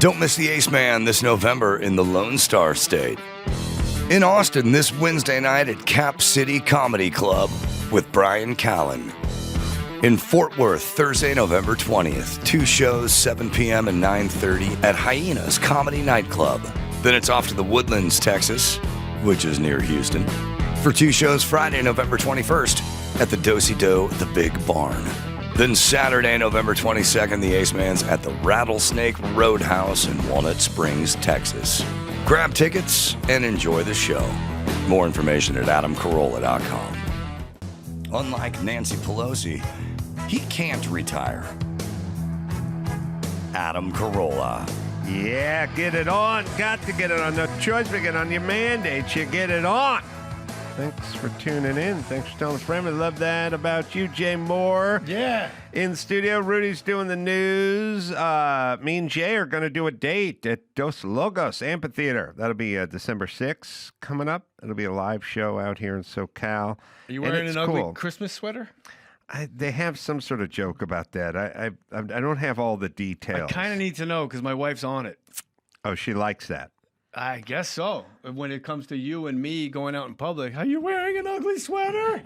Don't miss the Ace Man this November in the Lone Star State. In Austin this Wednesday night at Cap City Comedy Club with Brian Callen. In Fort Worth, Thursday, November 20th, 2 shows, 7 p.m. and 9:30 at Hyenas Comedy Nightclub. Then it's off to the Woodlands, Texas, which is near Houston, for 2 shows Friday, November 21st at the Do-Si-Do, the Big Barn. Then Saturday, November 22nd, the Ace Man's at the Rattlesnake Roadhouse in Walnut Springs, Texas. Grab tickets and enjoy the show. More information at adamcarolla.com. Unlike Nancy Pelosi, he can't retire. Adam Carolla. Yeah, get it on. Got to get it on. No choice but get on your mandate. You get it on. Thanks for tuning in. Thanks for telling a friend. We love that about you, Jay Mohr. Yeah. In studio, Rudy's doing the news. Me and Jay are going to do a date at Dos Logos Amphitheater. That'll be December 6th coming up. It'll be a live show out here in SoCal. Are you wearing an ugly cool. Christmas sweater? They have some sort of joke about that. I don't have all the details. I kind of need to know because my wife's on it. Oh, she likes that. I guess so. When it comes to you and me going out in public, are you wearing an ugly sweater?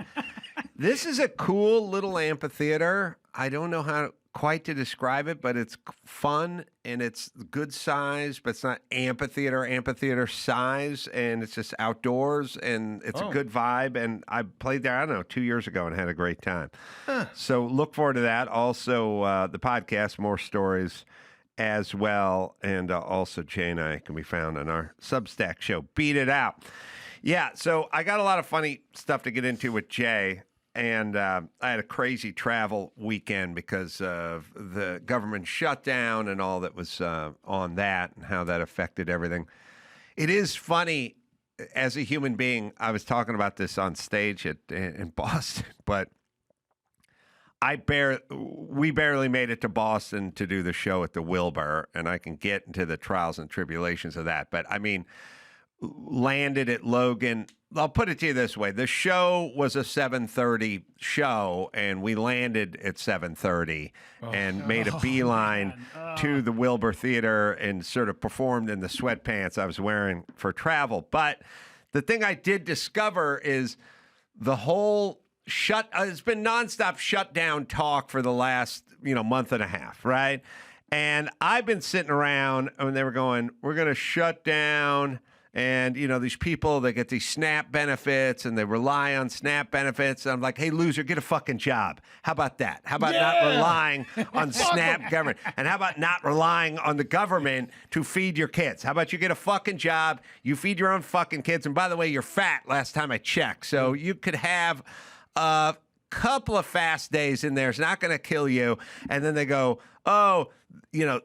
This is a cool little amphitheater. I don't know how quite to describe it, but it's fun and it's good size, but it's not amphitheater size, and it's just outdoors and it's a good vibe. And I played there, I don't know, 2 years ago and had a great time. So look forward to that. Also, the podcast, More Stories as well. And also Jay and I can be found on our Substack show, Beat It Out. Yeah, so I got a lot of funny stuff to get into with Jay. And I had a crazy travel weekend because of the government shutdown and all that was on that and how that affected everything. It is funny, as a human being, I was talking about this on stage in Boston, but we barely made it to Boston to do the show at the Wilbur, and I can get into the trials and tribulations of that. But, I mean, landed at Logan. I'll put it to you this way. The show was a 7:30 show, and we landed at 7:30 and made a beeline to the Wilbur Theater and sort of performed in the sweatpants I was wearing for travel. But the thing I did discover is the whole it's been nonstop shutdown talk for the last, month and a half, right? And I've been sitting around and they were going, we're going to shut down. And, these people, they get these SNAP benefits and they rely on SNAP benefits. And I'm like, hey, loser, get a fucking job. How about that? How about not relying on SNAP government? And how about not relying on the government to feed your kids? How about you get a fucking job, you feed your own fucking kids? And by the way, you're fat last time I checked. So you could have a couple of fast days in there. It's not going to kill you. And then they go,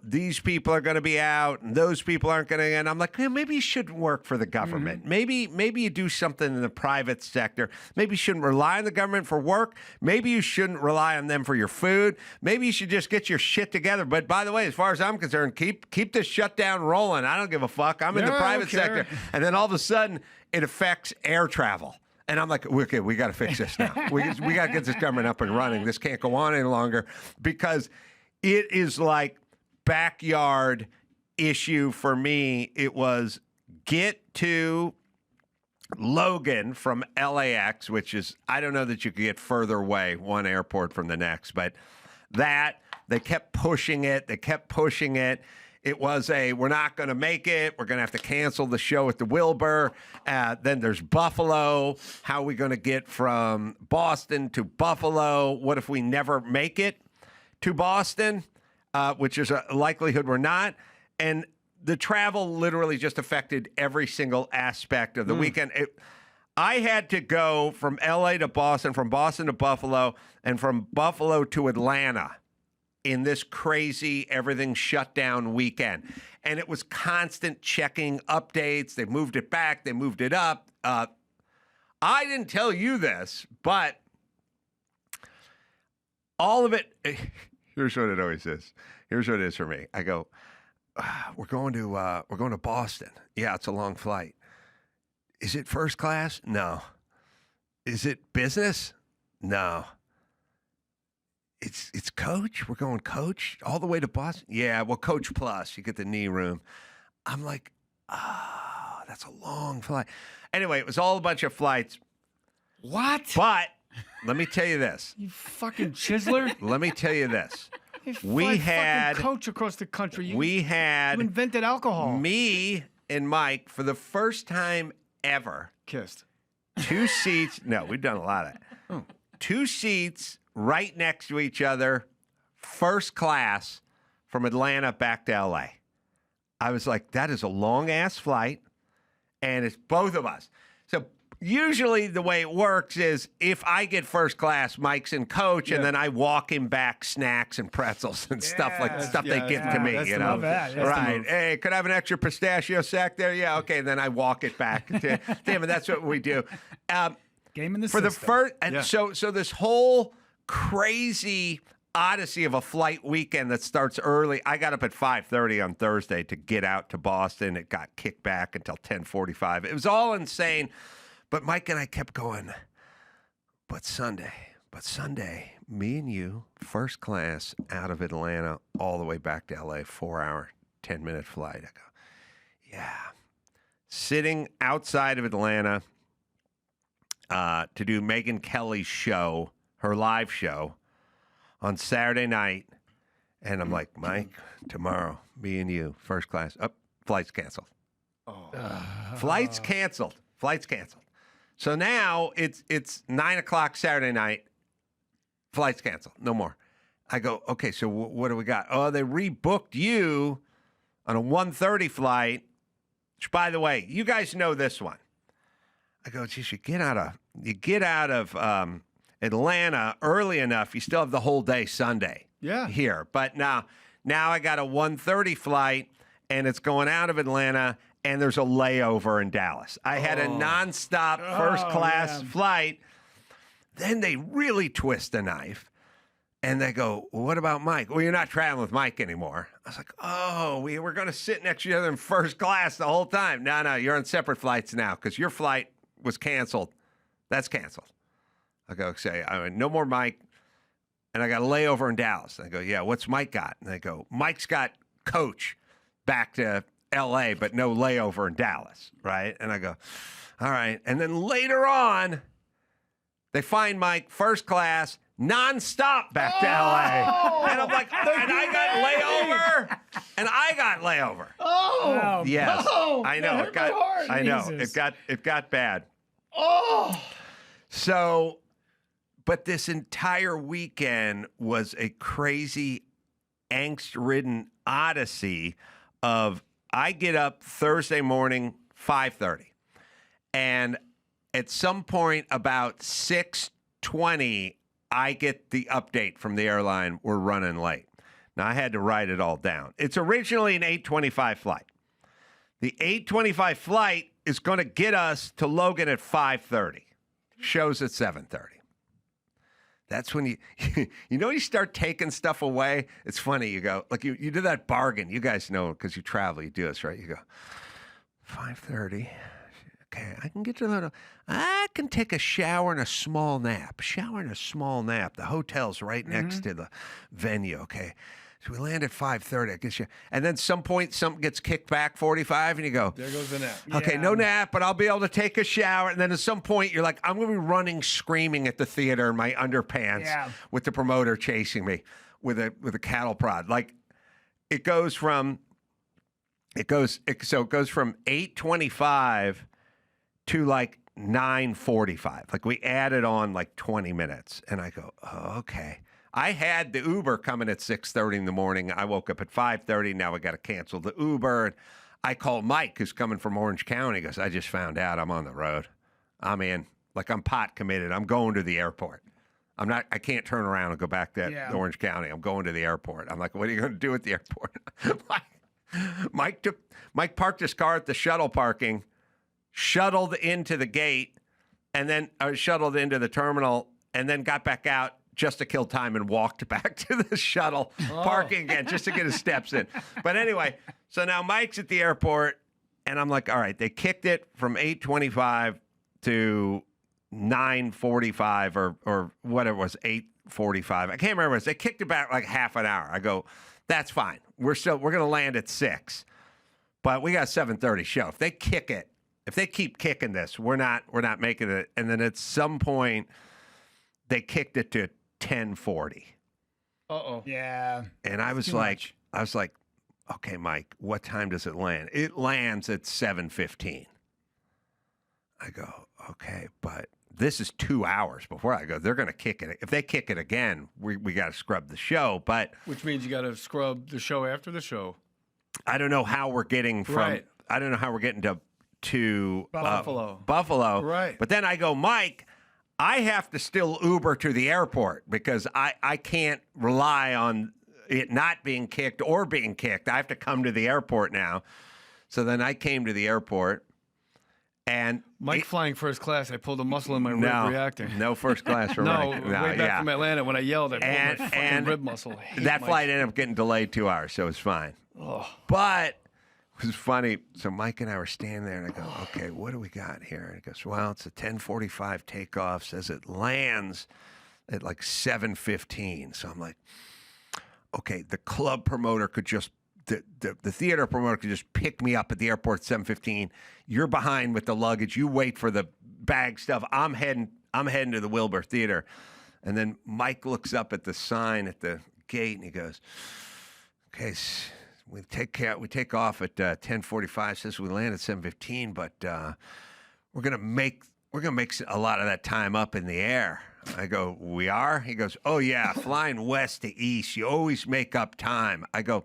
these people are going to be out and those people aren't going to. And I'm like, maybe you shouldn't work for the government. Mm-hmm. Maybe you do something in the private sector. Maybe you shouldn't rely on the government for work. Maybe you shouldn't rely on them for your food. Maybe you should just get your shit together. But by the way, as far as I'm concerned, keep this shutdown rolling. I don't give a fuck. I'm in the private sector. And then all of a sudden it affects air travel. And I'm like, okay, we got to fix this now. We got to get this government up and running. This can't go on any longer because it is like backyard issue for me. It was get to Logan from LAX, which is, I don't know that you could get further away, one airport from the next, but they kept pushing it. It was we're not going to make it. We're going to have to cancel the show at the Wilbur. Then there's Buffalo. How are we going to get from Boston to Buffalo? What if we never make it to Boston, which is a likelihood we're not? And the travel literally just affected every single aspect of the weekend. I had to go from L.A. to Boston, from Boston to Buffalo, and from Buffalo to Atlanta in this crazy everything shut down weekend. And it was constant checking updates. They moved it back. They moved it up. I didn't tell you this, but all of it, here's what it always is. Here's what it is for me. I go, we're going to Boston. Yeah, it's a long flight. Is it first class? No. Is it business? No. it's coach. We're going coach all the way to Boston. Yeah, well, coach plus. You get the knee room. I'm like, that's a long flight. Anyway, it was all a bunch of flights. What? But let me tell you this. You fucking chiseler. Let me tell you this. You We fly had fucking coach across the country. You we had invented alcohol. me and Mike for the first time ever. Kissed. 2 seats. No, we've done a lot of it. 2 seats right next to each other, first class from Atlanta back to LA. I was like, that is a long ass flight, and it's both of us. So usually the way it works is if I get first class, Mike's in coach, and then I walk him back snacks and pretzels and stuff they give to me, you know. Right. Hey, could I have an extra pistachio sack there? Yeah, okay. Then I walk it back to him, and that's what we do. Game in the for system. the first, and so this whole crazy odyssey of a flight weekend that starts early. I got up at 5:30 on Thursday to get out to Boston. It got kicked back until 10:45. It was all insane. But Mike and I kept going. But Sunday, me and you, first class out of Atlanta all the way back to LA, 4-hour, 10-minute flight. I go, yeah. Sitting outside of Atlanta to do Megyn Kelly's show, her live show on Saturday night. And I'm like, Mike, tomorrow, me and you, first class. Flight's canceled. Flight's canceled. So now it's 9 o'clock Saturday night. Flight's canceled. No more. I go, okay, so what do we got? Oh, they rebooked you on a 1:30 flight. Which, by the way, you guys know this one. I go, geez, you get out of Atlanta early enough, you still have the whole day Sunday here. But now I got a 1:30 flight, and it's going out of Atlanta, and there's a layover in Dallas. I had a nonstop first-class flight. Then they really twist the knife, and they go, well, what about Mike? Well, you're not traveling with Mike anymore. I was like, we were going to sit next to each other in first class the whole time. No, you're on separate flights now because your flight was canceled. That's canceled. I go, no more Mike. And I got a layover in Dallas. And I go, yeah, what's Mike got? And they go, Mike's got coach back to L.A., but no layover in Dallas, right? And I go, all right. And then later on, they find Mike first class, nonstop back to L.A. And I'm like, and I got layover. Oh, yes, no, I know. It got bad. Oh, so, but this entire weekend was a crazy, angst-ridden odyssey of I get up Thursday morning, 5:30, and at some point about 6:20, I get the update from the airline, we're running late. Now, I had to write it all down. It's originally an 8:25 flight. The 8:25 flight is going to get us to Logan at 5:30. Show's at 7:30. That's when you start taking stuff away. It's funny. You go, like you do that bargain. You guys know because you travel, you do this, right? You go, 5:30. Okay, I can get to the, I can take a shower and a small nap. The hotel's right next to the venue, okay? So we land at 5:30, I guess and then some point something gets kicked back 45 and you go, there goes the nap. Okay, no nap, but I'll be able to take a shower. And then at some point you're like, I'm going to be running screaming at the theater in my underpants with the promoter chasing me with a cattle prod. Like it goes from 8:25 to like 9:45. Like we added on like 20 minutes. And I go, oh, okay. I had the Uber coming at 6:30 in the morning. I woke up at 5:30. Now I got to cancel the Uber. And I called Mike, who's coming from Orange County. He goes, I just found out I'm on the road. I'm in. Like I'm pot committed. I'm going to the airport. I can't turn around and go back to Orange County. I'm going to the airport. I'm like, what are you going to do at the airport? Mike parked his car at the shuttle parking, shuttled into the gate, and then shuttled into the terminal, and then got back out just to kill time and walked back to the shuttle parking again just to get his steps in. But anyway, so now Mike's at the airport, and I'm like, all right, they kicked it from 8:25 to 9:45 or whatever it was, 7:45. I can't remember. They kicked it back like half an hour. I go, that's fine. We're going to land at 6, but we got a 7:30 show. If they keep kicking this, we're not making it. And then at some point, they kicked it to 10:40. Yeah. And I was like, okay, Mike, what time does it land? It lands at 7:15. I go, okay, but this is 2 hours before I go. They're going to kick it. If they kick it again, we got to scrub the show. But which means you got to scrub the show after the show. I don't know how we're getting from. Right. I don't know how we're getting to Buffalo. Right. But then I go, Mike, I have to still Uber to the airport because I can't rely on it not being kicked or being kicked. I have to come to the airport now. So then I came to the airport. And Mike flying first class, I pulled a muscle in my rib reacting. No first class for Mike. Way back from Atlanta when I yelled, I pulled my fucking rib muscle. That flight ended up getting delayed 2 hours, so it was fine. Oh. But it was funny. So Mike and I were standing there, and I go, okay, what do we got here? And he goes, well, it's a 10:45 takeoff. Says it lands at like 7:15. So I'm like, okay, the club promoter could just the theater promoter could just pick me up at the airport at 7:15. You're behind with the luggage. You wait for the bag stuff. I'm heading to the Wilbur Theater. And then Mike looks up at the sign at the gate and he goes, okay, we take off at 10:45. Says we land at 7:15, but we're gonna make a lot of that time up in the air. I go, we are? He goes, oh yeah, flying west to east, you always make up time. I go,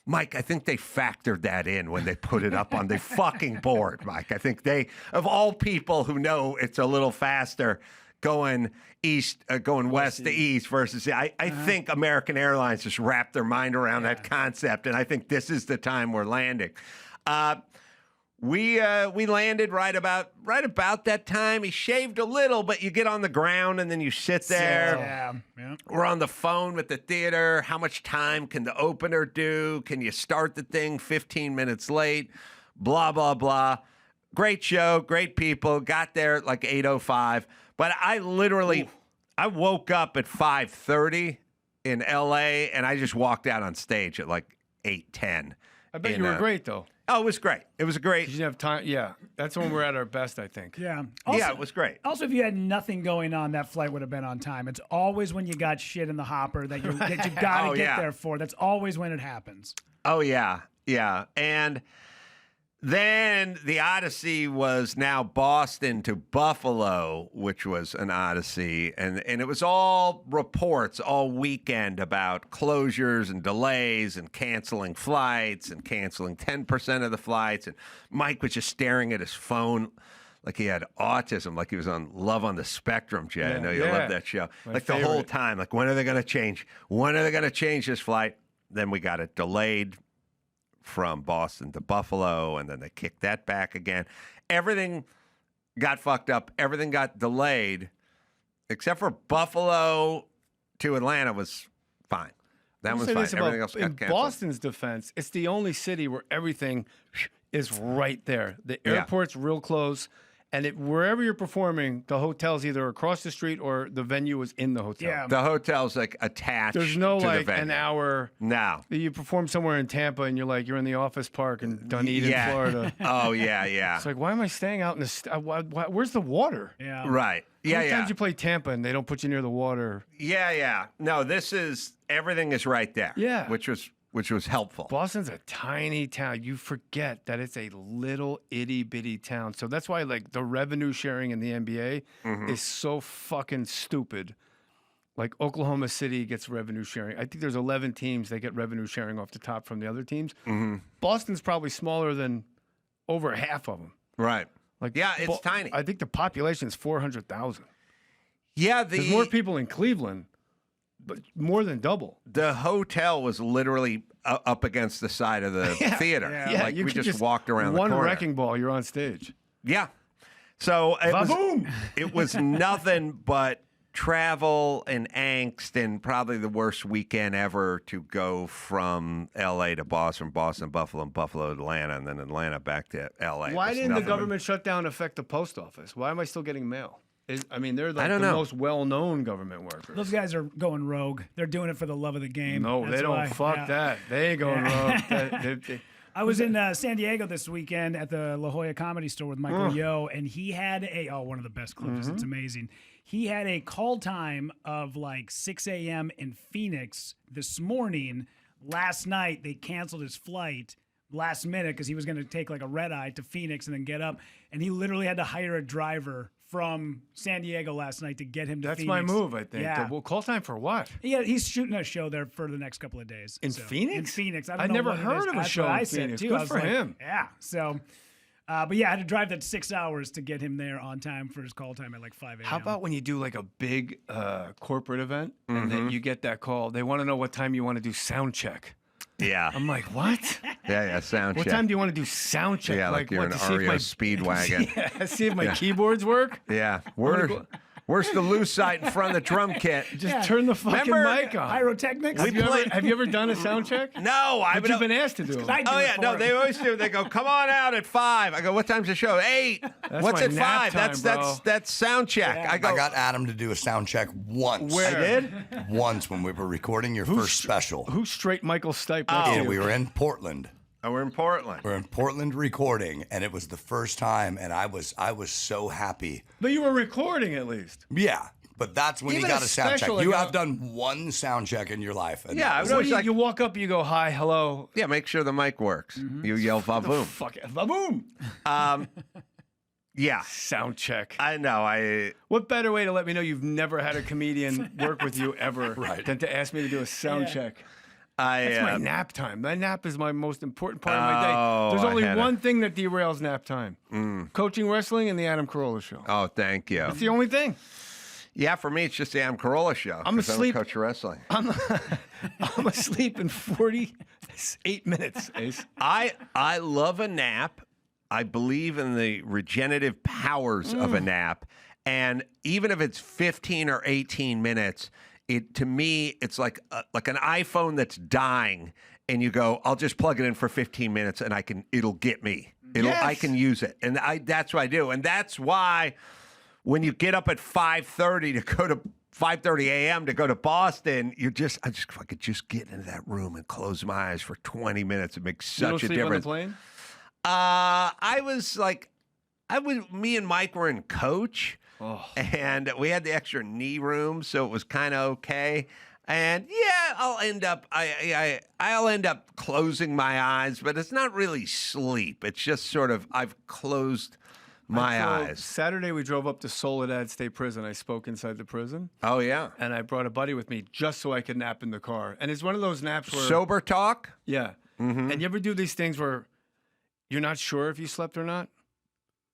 Mike, I think they factored that in when they put it up on the fucking board, Mike. I think they, of all people who know it's a little faster going west to east versus, I think American Airlines just wrapped their mind around that concept, and I think this is the time we're landing. We landed right about that time. He shaved a little, but you get on the ground and then you sit there. Yeah. We're on the phone with the theater. How much time can the opener do? Can you start the thing 15 minutes late? Blah, blah, blah. Great show, great people. Got there at like 8:05. But I woke up at 5:30 in L.A. and I just walked out on stage at like 8:10. I bet you were great, though. Oh, it was great. It was great. You didn't have time. Yeah, that's when we're at our best, I think. Yeah. Also, it was great. Also, if you had nothing going on, that flight would have been on time. It's always when you got shit in the hopper that you got to get there for. That's always when it happens. Oh, yeah. Yeah. And then the Odyssey was now Boston to Buffalo, which was an Odyssey. And it was all reports all weekend about closures and delays and canceling flights and canceling 10% of the flights. And Mike was just staring at his phone like he had autism, like he was on Love on the Spectrum, Jay. I know you love that show. The whole time, like, when are they going to change? When are they going to change this flight? Then we got it delayed from Boston to Buffalo, and then they kicked that back again. Everything got fucked up. Everything got delayed, except for Buffalo to Atlanta was fine. That was fine. Everything else got canceled. In Boston's defense, it's the only city where everything is right there. The airport's real close. And wherever you're performing, the hotel's either across the street or the venue is in the hotel. Yeah. The hotel's like attached. There's no to like the venue. an hour. No. You perform somewhere in Tampa and you're like, you're in the Office Park in Dunedin, Florida. Oh, yeah. It's like, why am I staying out in the where's the water? Yeah. Right. How many times you play Tampa and they don't put you near the water? Yeah. No, everything is right there. Yeah. Which was helpful. Boston's a tiny town. You forget that it's a little itty bitty town. So that's why like the revenue sharing in the NBA is so fucking stupid. Like Oklahoma City gets revenue sharing. I think there's 11 teams that get revenue sharing off the top from the other teams. Boston's probably smaller than over half of them. Right. Like it's tiny. I think the population is 400,000. Yeah, there's more people in Cleveland. But more than double. The hotel was literally up against the side of the theater. Yeah. Like we just walked around the corner. One wrecking ball, you're on stage. Yeah. So it was nothing but travel and angst, and probably the worst weekend ever to go from L.A. to Boston, Buffalo, and Buffalo to Atlanta, and then Atlanta back to L.A. Why didn't the government shutdown affect the post office? Why am I still getting mail? They're like the most well-known government workers. Those guys are going rogue. They're doing it for the love of the game. No, they don't. Fuck that. They ain't going rogue. I was in San Diego this weekend at the La Jolla Comedy Store with Michael Yo, and he had one of the best clips. It's amazing. He had a call time of like 6 a.m. in Phoenix this morning. Last night, they canceled his flight last minute because he was going to take like a red eye to Phoenix and then get up. And he literally had to hire a driver from San Diego last night to get him to Phoenix. That's my move, I think. Yeah. Well, call time for what? Yeah, he's shooting a show there for the next couple of days. In Phoenix? In Phoenix. I never heard of a show in Phoenix. Good for him. Yeah. So, but yeah, I had to drive that 6 hours to get him there on time for his call time at like 5 a.m. How about when you do like a big corporate event and then you get that call? They want to know what time you want to do sound check. Yeah. I'm like, what? Yeah, sound check. What time do you want to do sound check? Yeah, like you're an REO Speedwagon. Yeah, see if my keyboards work. Yeah. Where's the loose side in front of the drum kit? Just turn the fucking mic on. Pyrotechnics? Have you ever done a sound check? No, But you've been asked to do it. They always do. They go, come on out at 5. I go, what time's the show? 8. What's my at nap 5? time, That's sound check. Yeah. I got Adam to do a sound check once. Where? I did? Once when we were recording your first special. Who's straight Michael Stipe next to you? We were in Portland. Oh, we're in Portland. We're in Portland recording, and it was the first time, and I was so happy. But you were recording at least. Yeah, but that's when Even you got a a sound check. special, You like have done one sound check in your life. And Yeah, that I was was So like, you walk up, you go, hi, hello. yeah, make sure the mic works. You yell va-boom. Fuck it. Boom. Yeah. Sound check. I know. What better way to let me know you've never had a comedian work with you ever than to ask me to do a sound check? That's my nap time. My nap is my most important part of my day. There's only one thing that derails nap time. Coaching wrestling and the Adam Carolla show. Oh, thank you. That's the only thing. Yeah, for me, it's just the Adam Carolla show. I'm asleep. I don't coach wrestling. I'm asleep in 48 minutes, Ace. I love a nap. I believe in the regenerative powers of a nap. And even if it's 15 or 18 minutes, to me, it's like an iPhone that's dying, and you go, I'll just plug it in for 15 minutes, and it'll get me. I can use it, and that's what I do, and that's why when you get up at 5:30 to go to 5:30 a.m. to go to Boston, I could just get into that room and close my eyes for 20 minutes. It makes such a difference. You don't sleep on the plane? Me and Mike were in coach. And we had the extra knee room, so it was kind of okay. And yeah, I'll end up closing my eyes, but it's not really sleep. It's just sort of I've closed my eyes. Saturday we drove up to Soledad State Prison. I spoke inside the prison. Oh yeah. And I brought a buddy with me just so I could nap in the car. And it's one of those naps where sober talk. Yeah. Mm-hmm. And you ever do these things where you're not sure if you slept or not?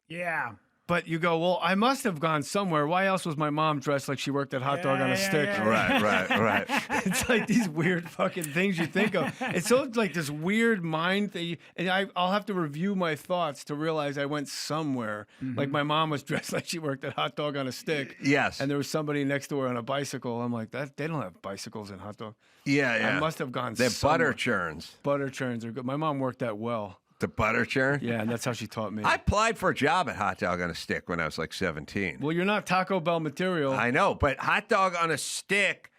Yeah. But you go, well, I must have gone somewhere. Why else was my mom dressed like she worked at Hot Dog on a Stick? Yeah. Right. It's like these weird fucking things you think of. It's so like this weird mind thing. And I'll have to review my thoughts to realize I went somewhere. Mm-hmm. Like my mom was dressed like she worked at Hot Dog on a Stick. Yes. And there was somebody next to her on a bicycle. I'm like, they don't have bicycles in Hot Dog. Yeah. I must have gone They're somewhere. butter churns. Butter churns are good. My mom worked that well. The butter churn? Yeah, and that's how she taught me. I applied for a job at Hot Dog on a Stick when I was like 17. Well, you're not Taco Bell material. I know, but Hot Dog on a Stick,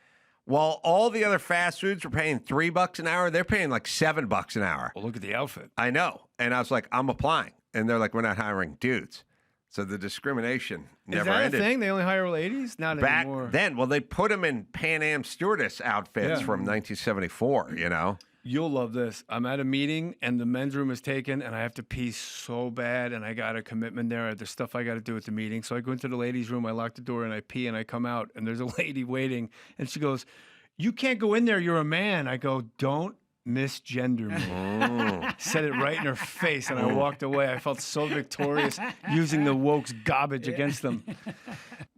while all the other fast foods were paying $3 an hour, they're paying like $7 an hour. Well, look at the outfit. I know. And I was like, I'm applying. And they're like, we're not hiring dudes. So the discrimination never ended. Is that a thing? They only hire ladies? Not Back anymore. then, well, they put them in Pan Am stewardess outfits from 1974, you know? You'll love this. I'm at a meeting and the men's room is taken and I have to pee so bad and I got a commitment there. There's stuff I got to do at the meeting. So I go into the ladies' room, I lock the door and I pee and I come out and there's a lady waiting and she goes, you can't go in there. You're a man. I go, don't misgender me. Said it right in her face and I walked away. I felt so victorious using the woke's garbage against them.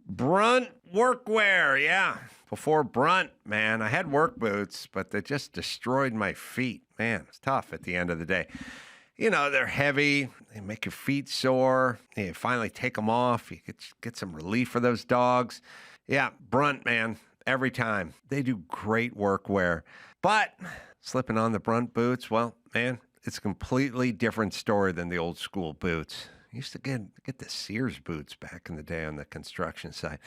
Brunt workwear, yeah. Before Brunt, man, I had work boots, but they just destroyed my feet. Man, it's tough at the end of the day. You know, they're heavy. They make your feet sore. You finally take them off. You get some relief for those dogs. Yeah, Brunt, man, every time. They do great workwear. But slipping on the Brunt boots, well, man, it's a completely different story than the old school boots. Used to get the Sears boots back in the day on the construction site.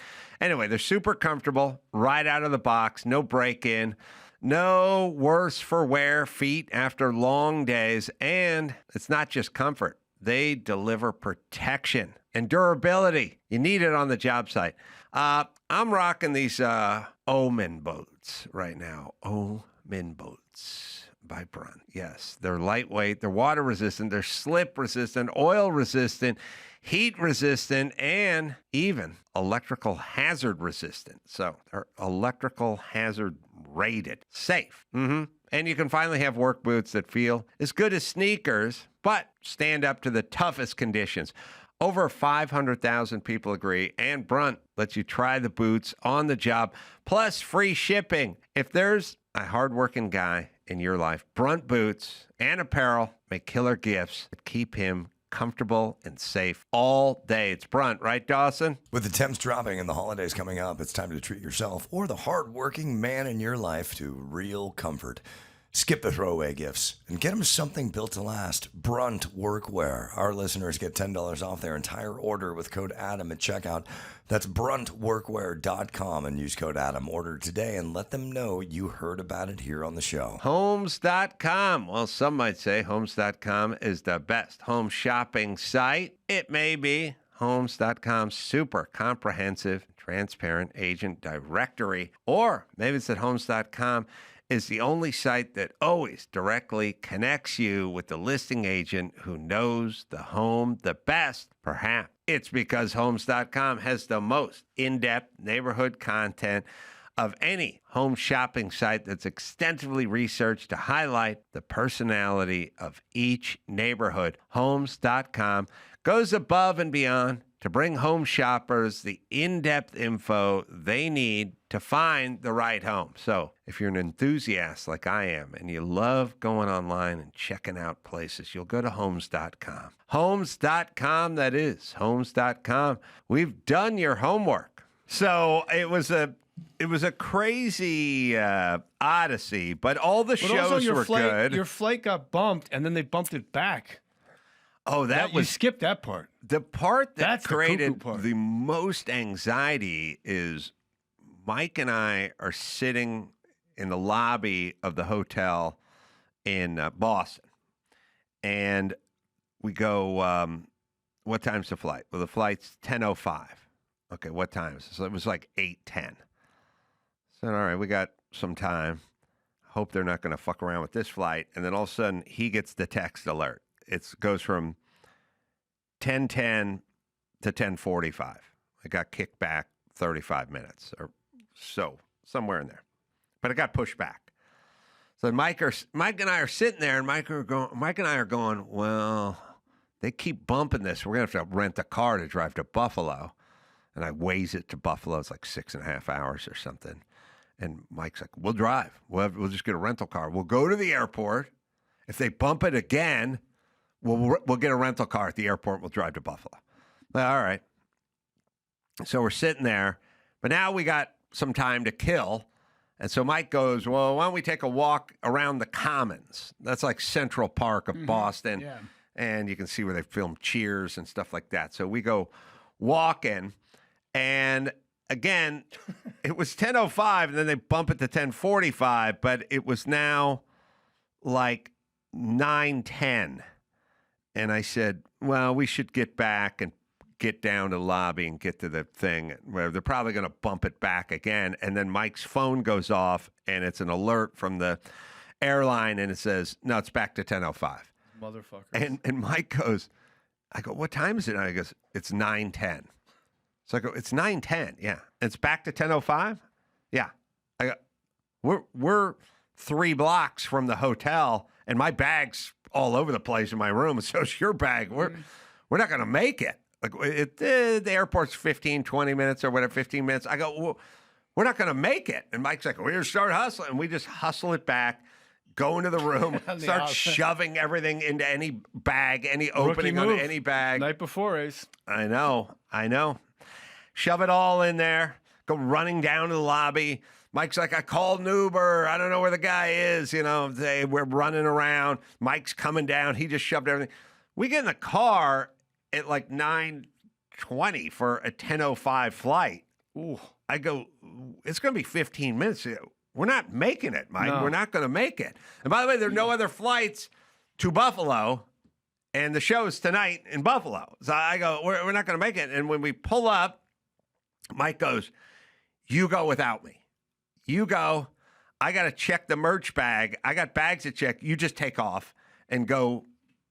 Anyway, they're super comfortable right out of the box, no break-in, no worse for wear feet after long days, and it's not just comfort. They deliver protection and durability. You need it on the job site. I'm rocking these Omen boats right now. Omen boats by Brunt. Yes, they're lightweight, they're water resistant, they're slip resistant, oil resistant, heat resistant, and even electrical hazard resistant. So they're electrical hazard rated. Safe. And you can finally have work boots that feel as good as sneakers, but stand up to the toughest conditions. Over 500,000 people agree, and Brunt lets you try the boots on the job, plus free shipping. If there's a hardworking guy in your life, Brunt boots and apparel make killer gifts that keep him comfortable and safe all day. It's Brunt, right, Dawson? With the temps dropping and the holidays coming up, it's time to treat yourself or the hardworking man in your life to real comfort. Skip the throwaway gifts and get them something built to last. Brunt Workwear. Our listeners get $10 off their entire order with code ADAM at checkout. That's bruntworkwear.com and use code ADAM. Order today and let them know you heard about it here on the show. Homes.com. Well, some might say Homes.com is the best home shopping site. It may be. Homes.com's super comprehensive, transparent agent directory. Or maybe it's that Homes.com is the only site that always directly connects you with the listing agent who knows the home the best. Perhaps it's because Homes.com has the most in-depth neighborhood content of any home shopping site that's extensively researched to highlight the personality of each neighborhood. Homes.com goes above and beyond to bring home shoppers the in-depth info they need to find the right home. So if you're an enthusiast like I am and you love going online and checking out places, you'll go to Homes.com. Homes.com, that is, Homes.com. We've done your homework. So it was a crazy odyssey, but all the shows were good. Your flight got bumped, and then they bumped it back. Oh, that was... You skipped that part. The part That's created the cuckoo part. the most anxiety is Mike and I are sitting in the lobby of the hotel in Boston. And we go, what time's the flight? Well, the flight's 10:05. Okay, what time is it? So it was like 8:10. So, all right, we got some time. Hope they're not going to fuck around with this flight. And then all of a sudden, he gets the text alert. It goes from 10:10 to 10:45. It got kicked back 35 minutes or so, somewhere in there. But it got pushed back. So Mike and I are sitting there, and Mike and I are going, well, they keep bumping this. We're going to have to rent a car to drive to Buffalo. And I weighs it to Buffalo. It's like 6.5 hours or something. And Mike's like, we'll drive. We'll just get a rental car. We'll go to the airport. If they bump it again, we'll get a rental car at the airport. We'll drive to Buffalo. All right. So we're sitting there, but now we got some time to kill. And so Mike goes, well, why don't we take a walk around the Commons? That's like Central Park of Boston. Yeah. And you can see where they film Cheers and stuff like that. So we go walking, and again, it was 10:05, and then they bump it to 10:45, but it was now like 9:10. And I said, well, we should get back and get down to the lobby and get to the thing where they're probably going to bump it back again. And then Mike's phone goes off, and it's an alert from the airline, and it says, no, it's back to 10:05. Motherfucker. And Mike goes, I go, what time is it? And I goes, it's 9:10. So I go, it's 9:10. Yeah. And it's back to 10:05. Yeah. I go, we're 3 blocks from the hotel, and my bag's all over the place in my room. So is your bag. We're not going to make it. Like the airport's 15, 20 minutes or whatever, 15 minutes. I go, well, we're not going to make it. And Mike's like, we're going to start hustling. And we just hustle it back, go into the room, start shoving everything into any bag, any opening on any bag. Night before, Ace. I know. Shove it all in there, go running down to the lobby. Mike's like, I called an Uber. I don't know where the guy is. You know, we're running around. Mike's coming down. He just shoved everything. We get in the car, at like 9:20 for a 10:05 flight. Ooh. I go, it's going to be 15 minutes. We're not making it, Mike. No. We're not going to make it. And by the way, there are no other flights to Buffalo, and the show is tonight in Buffalo. So I go, we're not going to make it. And when we pull up, Mike goes, you go without me. You go. I got to check the merch bag. I got bags to check. You just take off and go.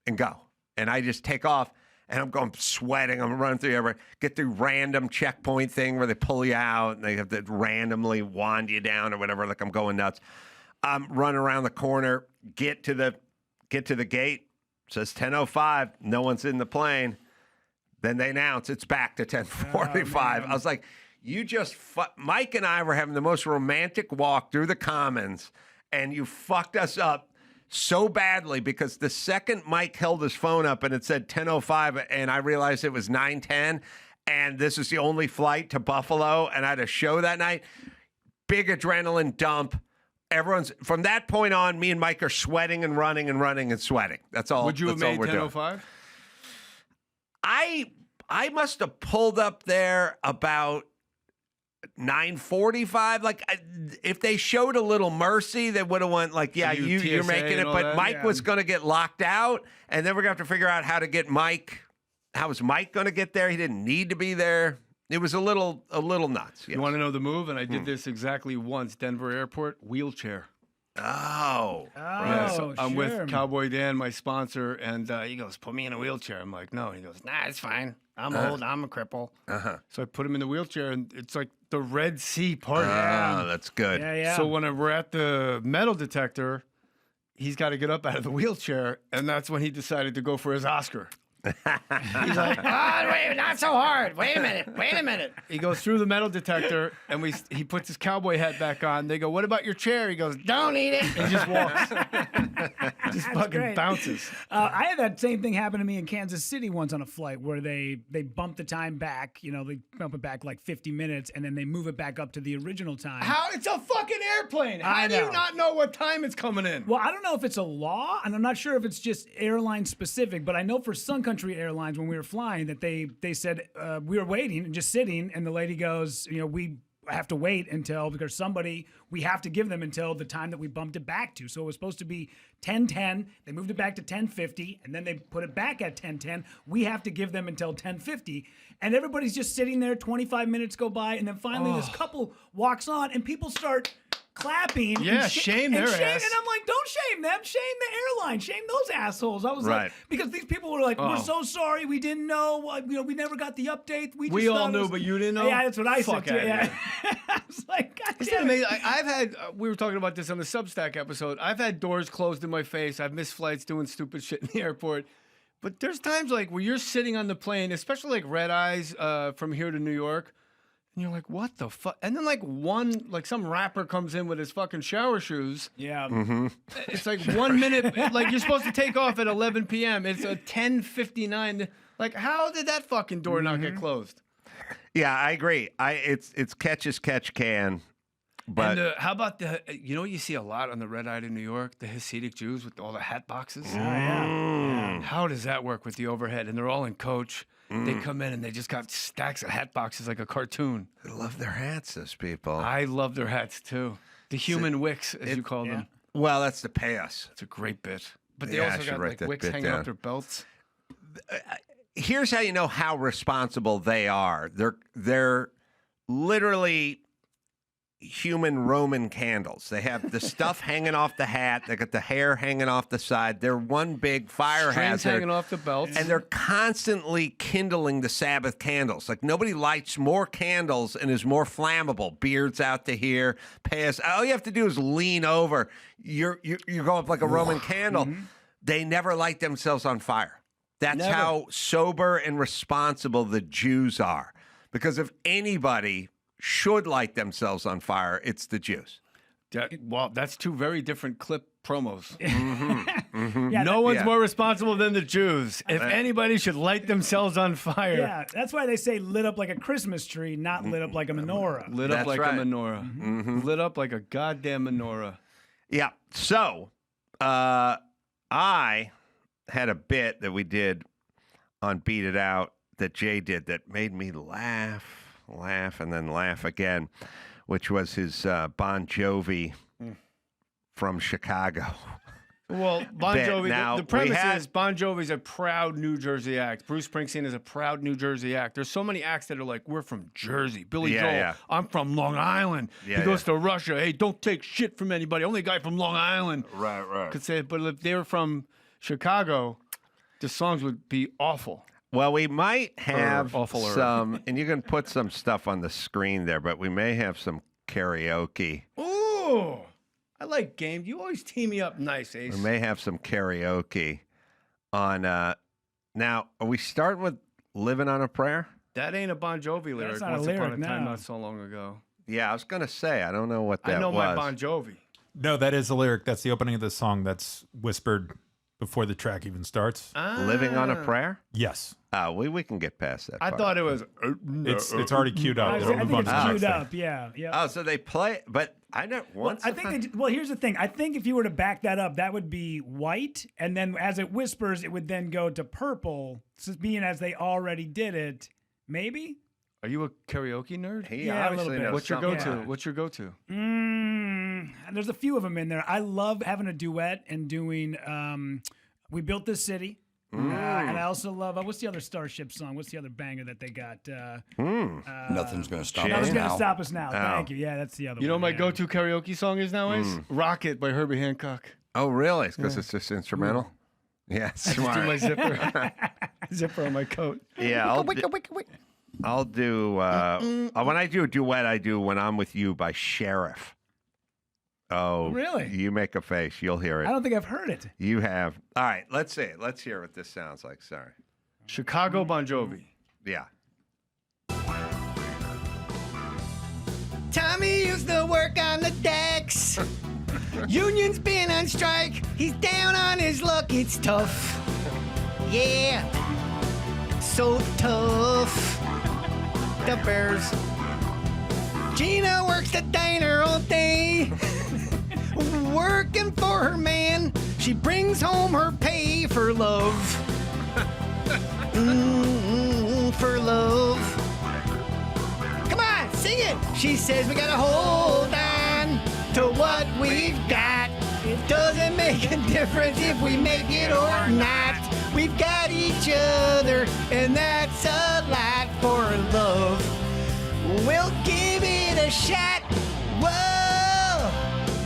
And I just take off, and I'm going sweating. I'm running through everywhere. Get through random checkpoint thing where they pull you out, and they have to randomly wand you down or whatever. Like I'm going nuts. I'm running around the corner. Get to the gate. Says 10:05. No one's in the plane. Then they announce it's back to 10:45. I was like, you just Mike and I were having the most romantic walk through the Commons, and you fucked us up so badly because the second Mike held his phone up and it said 10:05, and I realized it was 9:10, and this is the only flight to Buffalo, and I had a show that night. Big adrenaline dump. Everyone's from that point on. Me and Mike are sweating and running and sweating. That's all. Would you have made 10:05? I must have pulled up there about 9:45. Like if they showed a little mercy, they would have went like, yeah, you're making it. But Mike was going to get locked out, and then we're going to have to figure out how to get Mike. How was Mike going to get there? He didn't need to be there. It was a little nuts. Yes. You want to know the move? And I did this exactly once. Denver Airport, wheelchair. Oh. Yeah, so I'm with Cowboy Dan, my sponsor, and he goes, put me in a wheelchair. I'm like, no. He goes, nah, it's fine. I'm old. I'm a cripple. So I put him in the wheelchair, and it's like the Red Sea party. Oh, that's good. Yeah. So when we're at the metal detector, he's got to get up out of the wheelchair, and that's when he decided to go for his Oscar. He's like, wait, not so hard. Wait a minute. He goes through the metal detector, and he puts his cowboy hat back on. They go, what about your chair? He goes, don't eat it. And he just walks. Just fucking great. bounces. I had that same thing happen to me in Kansas City once on a flight where they bump the time back. You know, they bump it back like 50 minutes, and then they move it back up to the original time. How? It's a fucking airplane. How do you not know what time it's coming in? Well, I don't know if it's a law, and I'm not sure if it's just airline specific, but I know for Sun Country Airlines when we were flying that they said we were waiting and just sitting, and the lady goes, you know, we have to wait until because we have to give them until the time that we bumped it back to. So it was supposed to be 10:10. They moved it back to 10:50, and then they put it back at 10:10. We have to give them until 10:50, and everybody's just sitting there. 25 minutes go by, and then finally this couple walks on, and people start clapping. Yeah, shame their ass. And I'm like, don't shame them. Shame the airline. Shame those assholes. I was like, because these people were like, we're so sorry. We didn't know. We never got the update. We all knew, but you didn't know? Yeah, that's what I said. Yeah. I was like, God Isn't damn it it. amazing? I've had, we were talking about this on the Substack episode. I've had doors closed in my face. I've missed flights doing stupid shit in the airport. But there's times like where you're sitting on the plane, especially like red eyes from here to New York. And you're like, what the fuck? And then some rapper comes in with his fucking shower shoes. Yeah. Mm-hmm. It's like 1 minute, like you're supposed to take off at 11 p.m. It's a 10:59. Like, how did that fucking door not get closed? Yeah, I agree. It's catch as catch can. But And how about you know what you see a lot on the red eye to New York? The Hasidic Jews with all the hat boxes. How does that work with the overhead? And they're all in coach. They come in and they just got stacks of hat boxes like a cartoon. I love their hats, those people. I love their hats too. The human wicks, as you call them. Well, that's to pay us. It's a great bit. But they Yeah, I also should got write like that wicks bit hanging down. off their belts. Here's how you know how responsible they are. They're literally human Roman candles. They have the stuff hanging off the hat. They got the hair hanging off the side. They're one big fire Strings hazard. hanging off the belts. And they're constantly kindling the Sabbath candles. Like nobody lights more candles and is more flammable. Beards out to here, pass. All you have to do is lean over. You go up like a Roman candle. They never light themselves on fire. That's how sober and responsible the Jews are. Because if anybody should light themselves on fire, it's the Jews. Well, that's two very different clip promos. Yeah, No one's more responsible than the Jews. If anybody should light themselves on fire. Yeah, that's why they say lit up like a Christmas tree, not lit up like a menorah. Lit up That's like right. a menorah. Lit up like a goddamn menorah. Yeah. So I had a bit that we did on Beat It Out that Jay did that made me laugh, and then laugh again, which was his Bon Jovi from Chicago. Well, Bon bit. Jovi, Now, the premise we had- is Bon Jovi's a proud New Jersey act. Bruce Springsteen is a proud New Jersey act. There's so many acts that are like, we're from Jersey. Billy Yeah, Joel, yeah. I'm from Long Island. Yeah, he goes to Russia. Hey, don't take shit from anybody. Only guy from Long Island Right. could say it. But if they were from Chicago, the songs would be awful. Well, we might have awfuler. some, and you can put some stuff on the screen there, but we may have some karaoke. Ooh, I like games. You always tee me up nice, Ace. We may have some karaoke on. Now, are we starting with "Living on a Prayer"? That ain't a Bon Jovi lyric. That's not a Once lyric, upon a time, no. not so long ago. Yeah, I was gonna say I don't know what that I know was. my Bon Jovi. No, that is the lyric. That's the opening of the song that's whispered before the track even starts. "Living on a Prayer." Yes. We can get past that. I part. thought it was. It's already queued up. I There's a think bunch it's of queued lyrics there. up. Yeah, yeah. Oh, so they play, but I don't. Well, Once I think. Well, here's the thing. I think if you were to back that up, that would be white, and then as it whispers, it would then go to purple. So being as they already did it, maybe. Are you a karaoke nerd? he Yeah, a obviously little bit. knows What's your something go-to? about it. What's your go-to? There's a few of them in there. I love having a duet and doing. We Built This City. And I also love what's the other Starship song? What's the other banger that they got? Nothing's going to stop Nothing's us gonna now. stop us now. Oh. Thank you. Yeah, that's the other. You know one. what my yeah. go-to karaoke song is now is Rocket by Herbie Hancock. Oh, really? Because it's just instrumental. Yeah, Do smart. my zipper, zipper on my coat. Yeah, I'll do. When I do a duet, I do "When I'm With You" by Sheriff. Oh, Really? You make a face. You'll hear I it. don't think I've heard it. You have. All right, let's see it. Let's hear what this sounds like. Sorry. Chicago Bon Jovi. Yeah. Tommy used to work on the decks. Union's been on strike. He's down on his luck. It's tough. Yeah. So tough. The Bears. Gina works the diner all day. Working for her man. She brings home her pay for love. For love. Come on, sing it. She says we gotta hold on to what we've got. It doesn't make a difference if we make it or not. We've got each other, and that's a lot for love. We'll give it a shot. Whoa,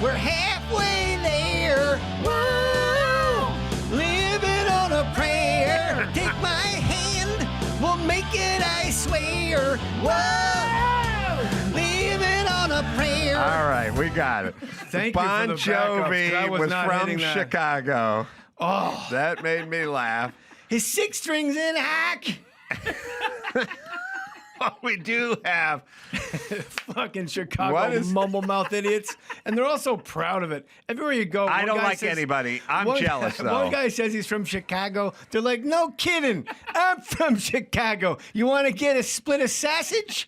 we're halfway there. Whoa, living on a prayer. Take my hand, we'll make it, I swear. Whoa, living on a prayer. All right, we got it. Thank you for Bon the backups, 'cause I Jovi was was not from hitting that. Chicago. Oh, that made me laugh. His 6 strings in hack. We do have. Fucking Chicago What is- mumble mouth idiots, and they're all so proud of it. Everywhere you go, I one don't guy like says- anybody. I'm one- jealous though. One guy says he's from Chicago. They're like, no kidding. I'm from Chicago. You want to get a split of sausage?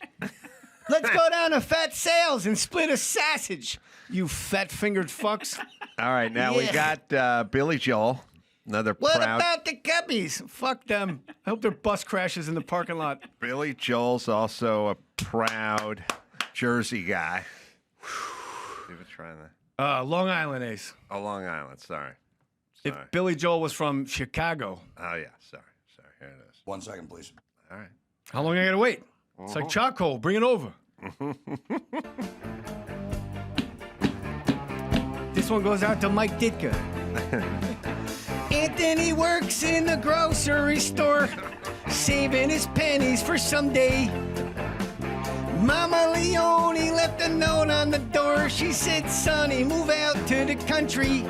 Let's go down to Fat Sales and split a sausage. You fat-fingered fucks. All right, now we Yeah. got Billy Joel, another What proud. about the Cubbies? Fuck them. I hope their bus crashes in the parking lot. Billy Joel's also a proud Jersey guy. Give it a try that. Long Island Ace. Oh, Long Island. Sorry. If Billy Joel was from Chicago, Oh yeah. Sorry. Here it is. 1 second, please. All right. how long I gotta wait? It's like charcoal. Bring it over. This one goes out to Mike Ditka. Anthony works in the grocery store, saving his pennies for someday. Mama Leone left a note on the door. She said, Sonny, move out to the country.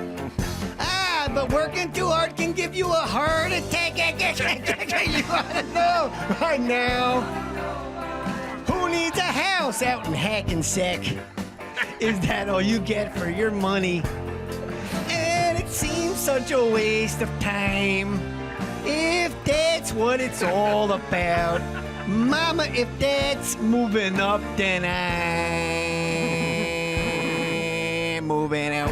Ah, but working too hard can give you a heart attack. You ought to know right now. Who needs a house out in Hackensack? Is that all you get for your money? And it seems such a waste of time. If that's what it's all about. Mama, if that's moving up, then I'm moving out.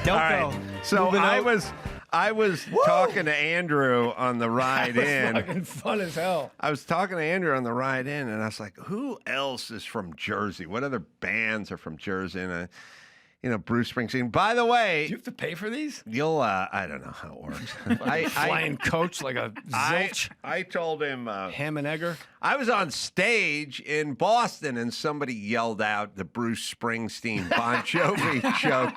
All right. So Moving I out. I was talking to Andrew on the ride in. Fucking fun as hell. I was talking to Andrew on the ride in, and I was like, who else is from Jersey? What other bands are from Jersey? And Bruce Springsteen. By the way, Do you have to pay for these? you'll, I don't know how it works. Flying coach like a zilch. I told him, Ham and egger. I was on stage in Boston, and somebody yelled out the Bruce Springsteen Bon Jovi joke.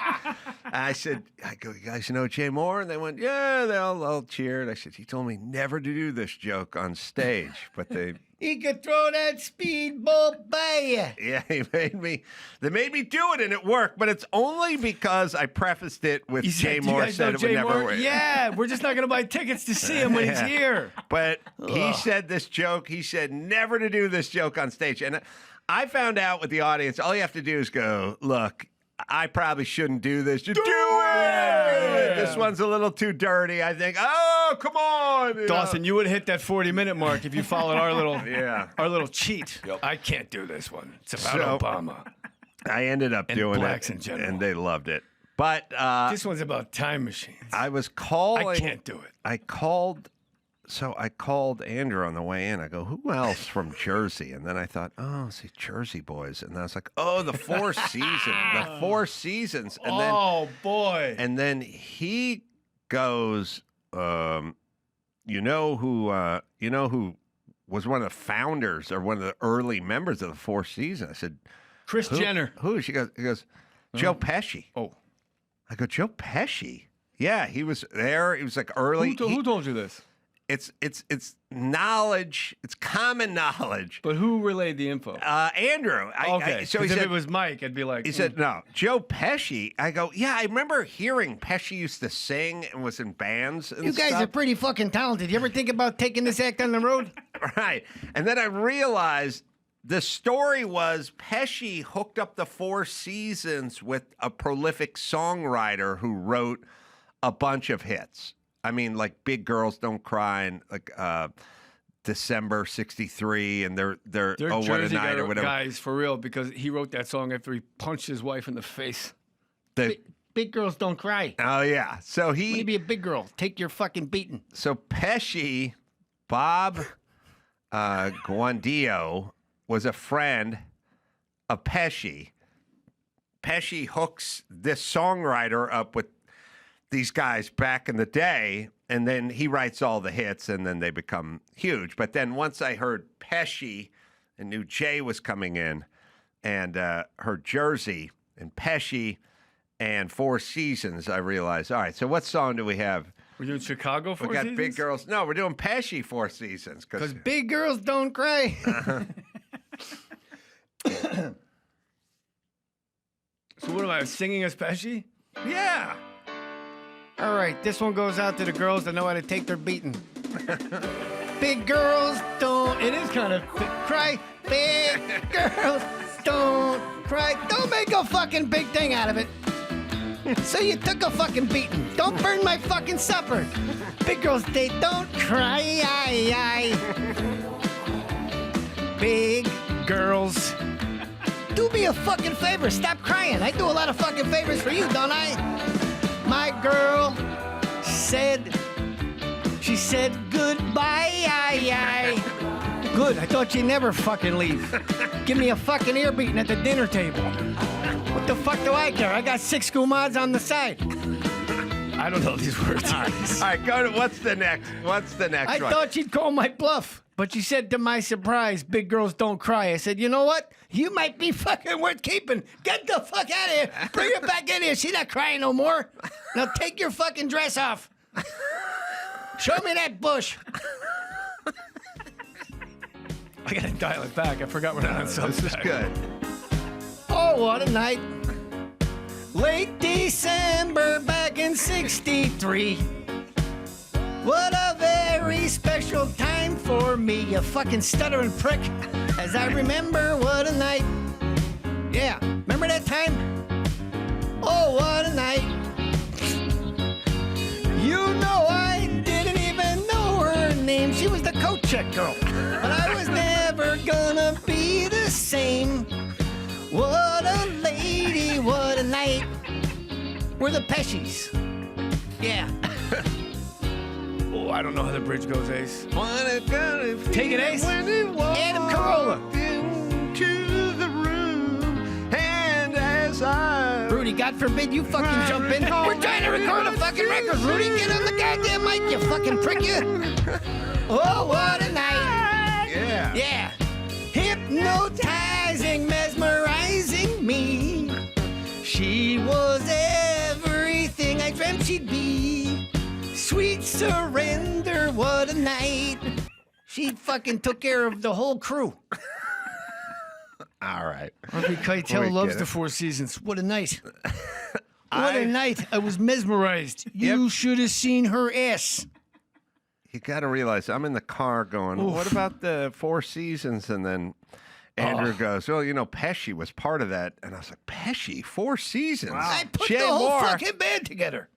And I go, you guys know Jay Mohr? And they went, yeah, they all cheered. I said, he told me never to do this joke on stage, but they... He could throw that speedboat by you. Yeah, they made me do it, and it worked, but it's only because I prefaced it with Jay "Do you Mohr guys said know it would Jay never Mohr?" work. Yeah, we're just not going to buy tickets to see him when he's here. But he said this joke. He said never to do this joke on stage. And I found out with the audience, all you have to do is go, look, I probably shouldn't do this. You do it! This one's a little too dirty, I think. Oh, come on! Dawson, you would have hit that 40-minute mark if you followed our little cheat. Yep. I can't do this one. It's about Obama. I ended up And doing blacks it, in general. and they loved it. But This one's about time machines. I was calling. I can't do it. I called Andrew on the way in. I go, who else from Jersey? And then I thought, oh, see, Jersey boys. And I was like, oh, the Four Seasons. The Four Seasons. And Boy. And then he goes, you know who was one of the founders or one of the early members of the Four Seasons? I said, Kris Jenner. Who? He goes, Joe Pesci. Oh. I go, Joe Pesci? Yeah, he was there. He was like early. Who told you this? It's knowledge. It's common knowledge. But who relayed the info? Andrew. Okay. So he if said, it was Mike, I'd be like, he said, no, Joe Pesci. I go, yeah, I remember hearing Pesci used to sing and was in bands and You guys stuff. are pretty fucking talented. You ever think about taking this act on the road? Right. And then I realized the story was Pesci hooked up the Four Seasons with a prolific songwriter who wrote a bunch of hits. I mean, like Big Girls Don't Cry and like December '63, and they're they're Oh What a Jersey Night or whatever. guys for real because he wrote that song after he punched his wife in the face. Big girls don't cry. Oh yeah. So You need to be a big girl. Take your fucking beating. So Pesci, Bob Guandio was a friend of Pesci. Pesci hooks this songwriter up with these guys back in the day, and then he writes all the hits, and then they become huge. But then once I heard Pesci and knew Jay was coming in, and heard Jersey and Pesci and Four Seasons, I realized, all right, so what song do we have? Were you in Chicago for We got Big Girls. No, we're doing Pesci Four Seasons. Because big girls don't cry. So what am I singing as Pesci? Yeah. All right, this one goes out to the girls that know how to take their beating. Big girls don't. It is kind of. Cry. Big girls don't cry. Don't make a fucking big thing out of it. So you took a fucking beating. Don't burn my fucking supper. Big girls, they don't cry. Big girls. Do me a fucking favor. Stop crying. I do a lot of fucking favors for you, don't I? My girl said, she said goodbye. Good. I thought you'd never fucking leave. Give me a fucking ear beating at the dinner table. What the fuck do I care? I got 6 skumads on the side. I don't know these words. All right, go to what's the next one? I thought you'd call my bluff, but you said to my surprise, big girls don't cry. I said, you know what? You might be fucking worth keeping. Get the fuck out of here. Bring her back in here. She's not crying no more. Now take your fucking dress off. Show me that bush. I gotta dial it back. I forgot we're not on Substack. This is good. Oh, what a night. Late December back in '63. What a very special time for me, you fucking stuttering prick. As I remember, what a night. Yeah, remember that time? Oh, what a night. You know I didn't even know her name. She was the coat check girl. But I was never gonna be the same. What a lady, what a night. We're the Pescis. Yeah. Oh, I don't know how the bridge goes, Ace. Take it, Ace. Adam Carolla. Into the room, and as I Rudy, God forbid you fucking jump in. We're trying to record a fucking record. Rudy, get on the goddamn mic, you fucking prick, you. Oh, what a night. yeah. Yeah. Hypnotizing, mesmerizing me. She was everything I dreamt she'd be. Sweet surrender, what a night. She fucking took care of the whole crew. All right. Harvey Keitel We loves get the it. Four Seasons. What a night. What a night. I was mesmerized. You Yep. should have seen her ass. You got to realize I'm in the car going, what about the Four Seasons? And then Andrew goes, well, you know, Pesci was part of that. And I was like, Pesci, Four Seasons? I put Jay the whole Mohr. fucking band together.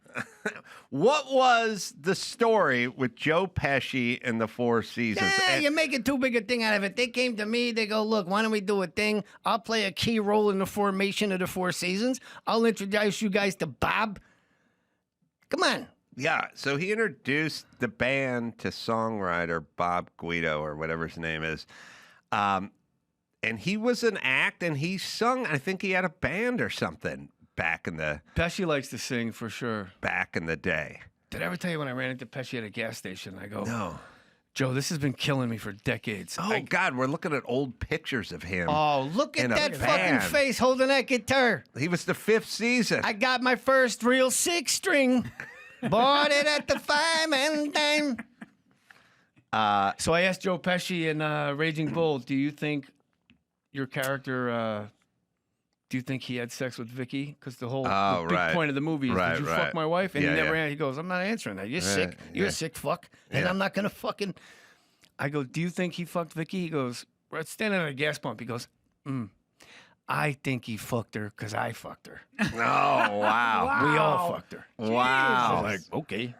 What was the story with Joe Pesci and the Four Seasons? Yeah, And- you're making too big a thing out of it. They came to me. They go, look, why don't we do a thing? I'll play a key role in the formation of the Four Seasons. I'll introduce you guys to Bob. Come on. Yeah, so he introduced the band to songwriter Bob Guido or whatever his name is. And he was an act and he sung, I think he had a band or something back in the Pesci likes to sing for sure. day. Did I ever tell you when I ran into Pesci at a gas station? I go, No. Joe, this has been killing me for decades. Oh God, we're looking at old pictures of him. Oh, look at In a that band. fucking face holding that guitar. He was the 5th season. I got my first real 6-string. Bought it at the five-man dime. So I asked Joe Pesci in Raging Bull, do you think your character, do you think he had sex with Vicky? Because the whole the big right. point of the movie is, Right, did you right. fuck my wife? And Yeah, he never yeah. answered. He goes, I'm not answering that. You're sick. You're yeah. a sick fuck. And Yeah. I'm not going to fucking... I go, do you think he fucked Vicky? He goes, we're standing at a gas pump. He goes, I think he fucked her because I fucked her. Oh, wow. We all fucked her. Wow. Like, okay.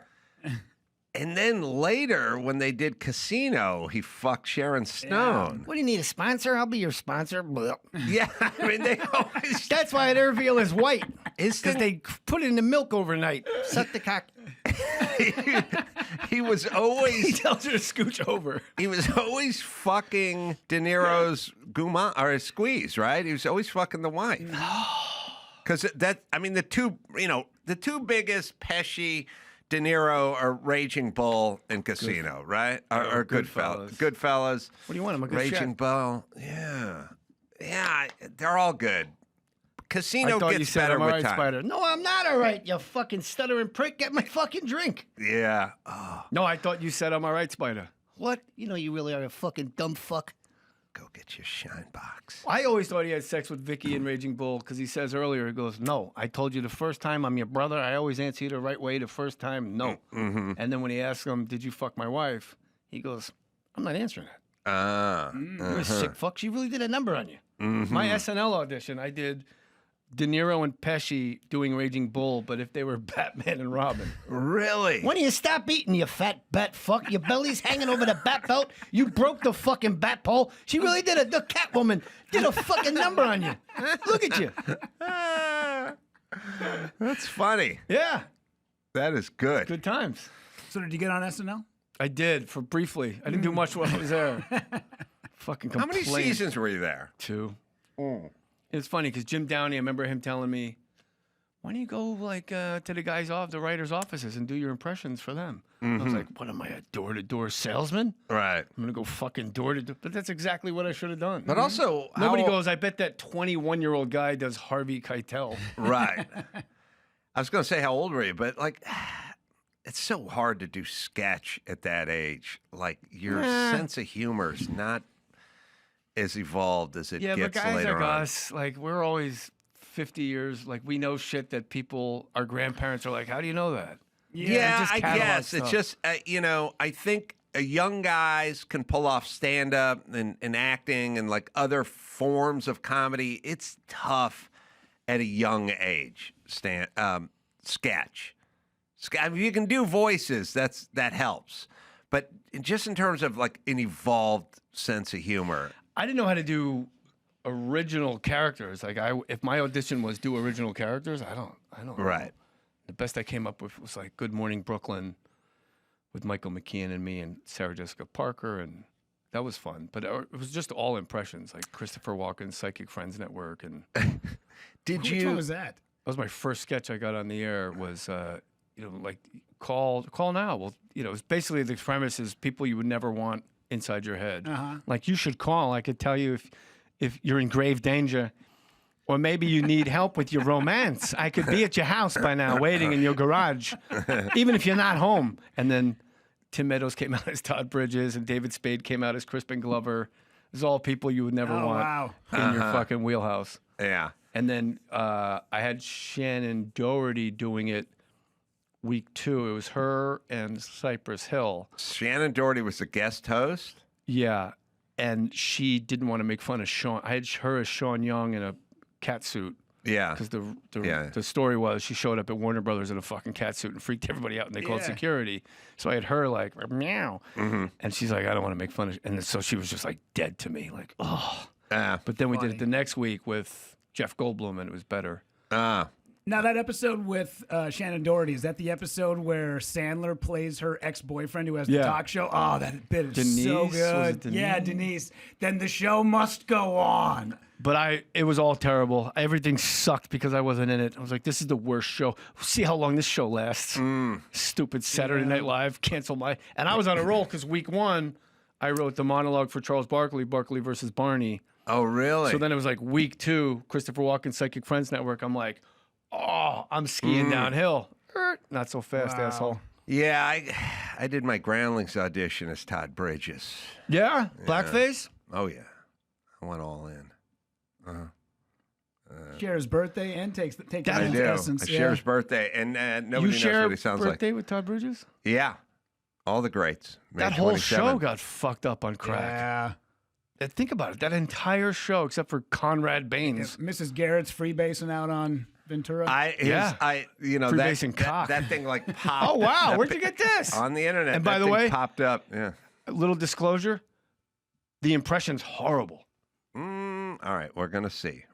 And then later, when they did Casino, he fucked Sharon Stone. What do you need, a sponsor? I'll be your sponsor. Blah. Yeah, I mean, they always... That's why their veal is white. Is Because they put it in the milk overnight. Suck the cock. he was He always tells her to scooch over. fucking De Niro's gourmand or his squeeze, right? He was always fucking the wife. Because the two biggest, Pesci, De Niro, are Raging Bull and Casino, right? Or Goodfellas. Goodfellas. What do you want? I'm a good Raging chef. Bull. Yeah, they're all good. Casino I thought you gets said better I'm all with right, time. Spider. No, I'm not all right, you fucking stuttering prick. Get my fucking drink. Yeah. No, I thought you said I'm all right, Spider. What? You know you really are a fucking dumb fuck. Go get your shine box. I always thought he had sex with Vicky in Raging Bull because he says earlier, he goes, no, I told you the first time I'm your brother. I always answer you the right way the first time, no. Mm-hmm. And then when he asks him, did you fuck my wife? He goes, I'm not answering that. You're a sick fuck. She really did a number on you. My SNL audition, I did De Niro and Pesci doing Raging Bull, but if they were Batman and Robin. Really? When do you stop eating, you fat bat fuck? Your belly's hanging over the bat belt. You broke the fucking bat pole. She really did the Catwoman did a fucking number on you. Look at you. That's funny. Yeah, That is good. good times. So did you get on SNL? I did, for briefly. I didn't do much while I was there. Fucking How many complained. seasons were you there? 2. It's funny because Jim Downey, I remember him telling me, why don't you go to the guys off the writers' offices and do your impressions for them? I was like, what am I, a door-to-door salesman? Right. I'm gonna go fucking door-to-door. But that's exactly what I should have done. But also, Nobody how- goes, I bet that 21-year-old guy does Harvey Keitel. Right. I was going to say, how old were you? But, it's so hard to do sketch at that age. Like, your sense of humor is not as evolved as it Yeah, but gets guys later like on. us, we're always 50 years, we know shit that people, our grandparents are like, how do you know that? Yeah, just I catalog guess. It's stuff. just, I think young guys can pull off stand-up and acting and, other forms of comedy. It's tough at a young age, sketch. If you can do voices, that helps. But just in terms of, an evolved sense of humor. I didn't know how to do original characters. If my audition was do original characters, I don't know. Right. The best I came up with was like Good Morning Brooklyn with Michael McKean and me and Sarah Jessica Parker, and that was fun. But it was just all impressions, like Christopher Walken's Psychic Friends Network. And Which one was that? that was my first sketch I got on the air. Was like call now. Well, it was basically the premise is people you would never want inside your head. Like, you should call. I could tell you if you're in grave danger. Or maybe you need help with your romance. I could be at your house by now, waiting in your garage, even if you're not home. And then Tim Meadows came out as Todd Bridges, and David Spade came out as Crispin Glover. It's all people you would never want in your fucking wheelhouse. Yeah. And then I had Shannon Doherty doing it week 2. It was her and Cypress Hill. Shannon Doherty was the guest host? Yeah. And she didn't want to make fun of Sean. I had her as Sean Young in a cat suit. Yeah. Because the story was she showed up at Warner Brothers in a fucking cat suit and freaked everybody out, and they called security. So I had her like, meow. And she's like, I don't want to make fun of. And so she was just like dead to me, like, oh. But then we did it the next week with Jeff Goldblum, and it was better. Now, that episode with Shannon Doherty, is that the episode where Sandler plays her ex-boyfriend who has the talk show? Oh, that bit is so good. Yeah, Denise. Then the show must go on. But it was all terrible. Everything sucked because I wasn't in it. I was like, this is the worst show. See how long this show lasts. Stupid Saturday Night Live. Cancel my... And I was on a roll because week 1, I wrote the monologue for Charles Barkley versus Barney. Oh, really? So then it was like week 2, Christopher Walken Psychic Friends Network. I'm like, oh, I'm skiing downhill. Not so fast, asshole. Yeah, I did my Groundlings audition as Todd Bridges. Yeah? Blackface? Oh, yeah. I went all in. Share his birthday and take that I into do. essence. I share his birthday, and nobody knows what he sounds like. You share birthday with Todd Bridges? Yeah. All the greats. That whole show got fucked up on crack. Yeah. Think about it. That entire show, except for Conrad Baines. Mrs. Garrett's freebasing out on Ventura. Freebasing cock. That thing like popped. Oh, wow. Where'd you get this? On the internet. And by the way, popped up. Yeah. A little disclosure. The impression's horrible. All right, we're going to see.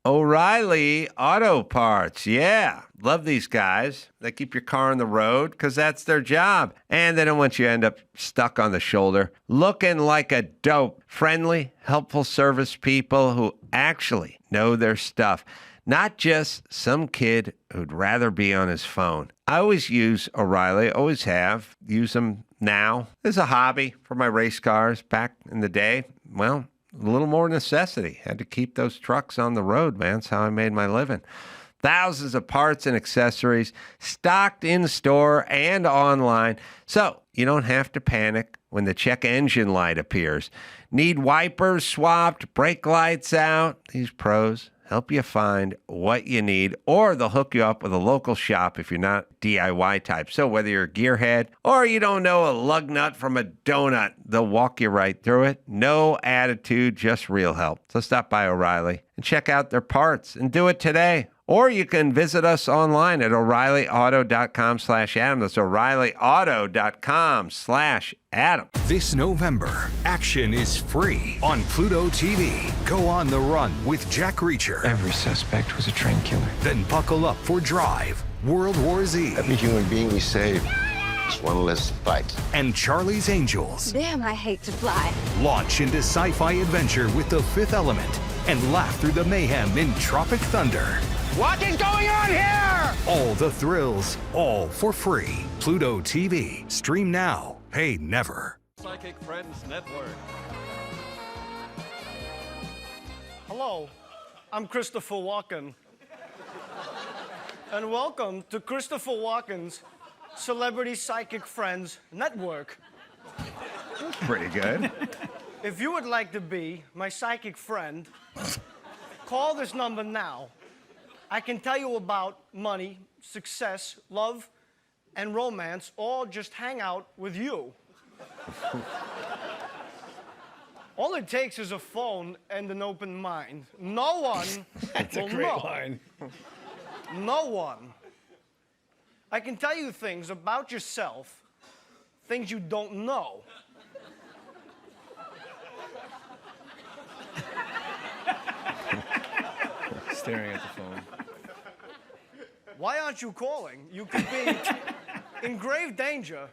O'Reilly Auto Parts. Yeah. Love these guys. They keep your car on the road because that's their job. And they don't want you to end up stuck on the shoulder looking like a dope. Friendly, helpful service people who actually know their stuff. Not just some kid who'd rather be on his phone. I always use O'Reilly, always have. Use them now. It's a hobby for my race cars back in the day. Well, a little more necessity. Had to keep those trucks on the road, man. That's how I made my living. Thousands of parts and accessories stocked in store and online. So you don't have to panic when the check engine light appears. Need wipers swapped, brake lights out? These pros help you find what you need, or they'll hook you up with a local shop if you're not DIY type. So whether you're a gearhead or you don't know a lug nut from a donut, they'll walk you right through it. No attitude, just real help. So stop by O'Reilly and check out their parts and do it today. Or you can visit us online at O'ReillyAuto.com/Adam. That's O'ReillyAuto.com/Adam. This November, action is free on Pluto TV. Go on the run with Jack Reacher. Every suspect was a train killer. Then buckle up for Drive, World War Z, Every human being we save is one less fight. and Charlie's Angels. Damn, I hate to fly. Launch into sci-fi adventure with The Fifth Element and laugh through the mayhem in Tropic Thunder. What is going on here? All the thrills, all for free. Pluto TV. Stream now. Pay never. Psychic Friends Network. Hello, I'm Christopher Walken. And welcome to Christopher Walken's Celebrity Psychic Friends Network. Pretty good. If you would like to be my psychic friend, call this number now. I can tell you about money, success, love, and romance, all just hang out with you. All it takes is a phone and an open mind. No one That's a will great know. line. No one. I can tell you things about yourself, things you don't know. Staring at the phone. Why aren't you calling? You could be in grave danger.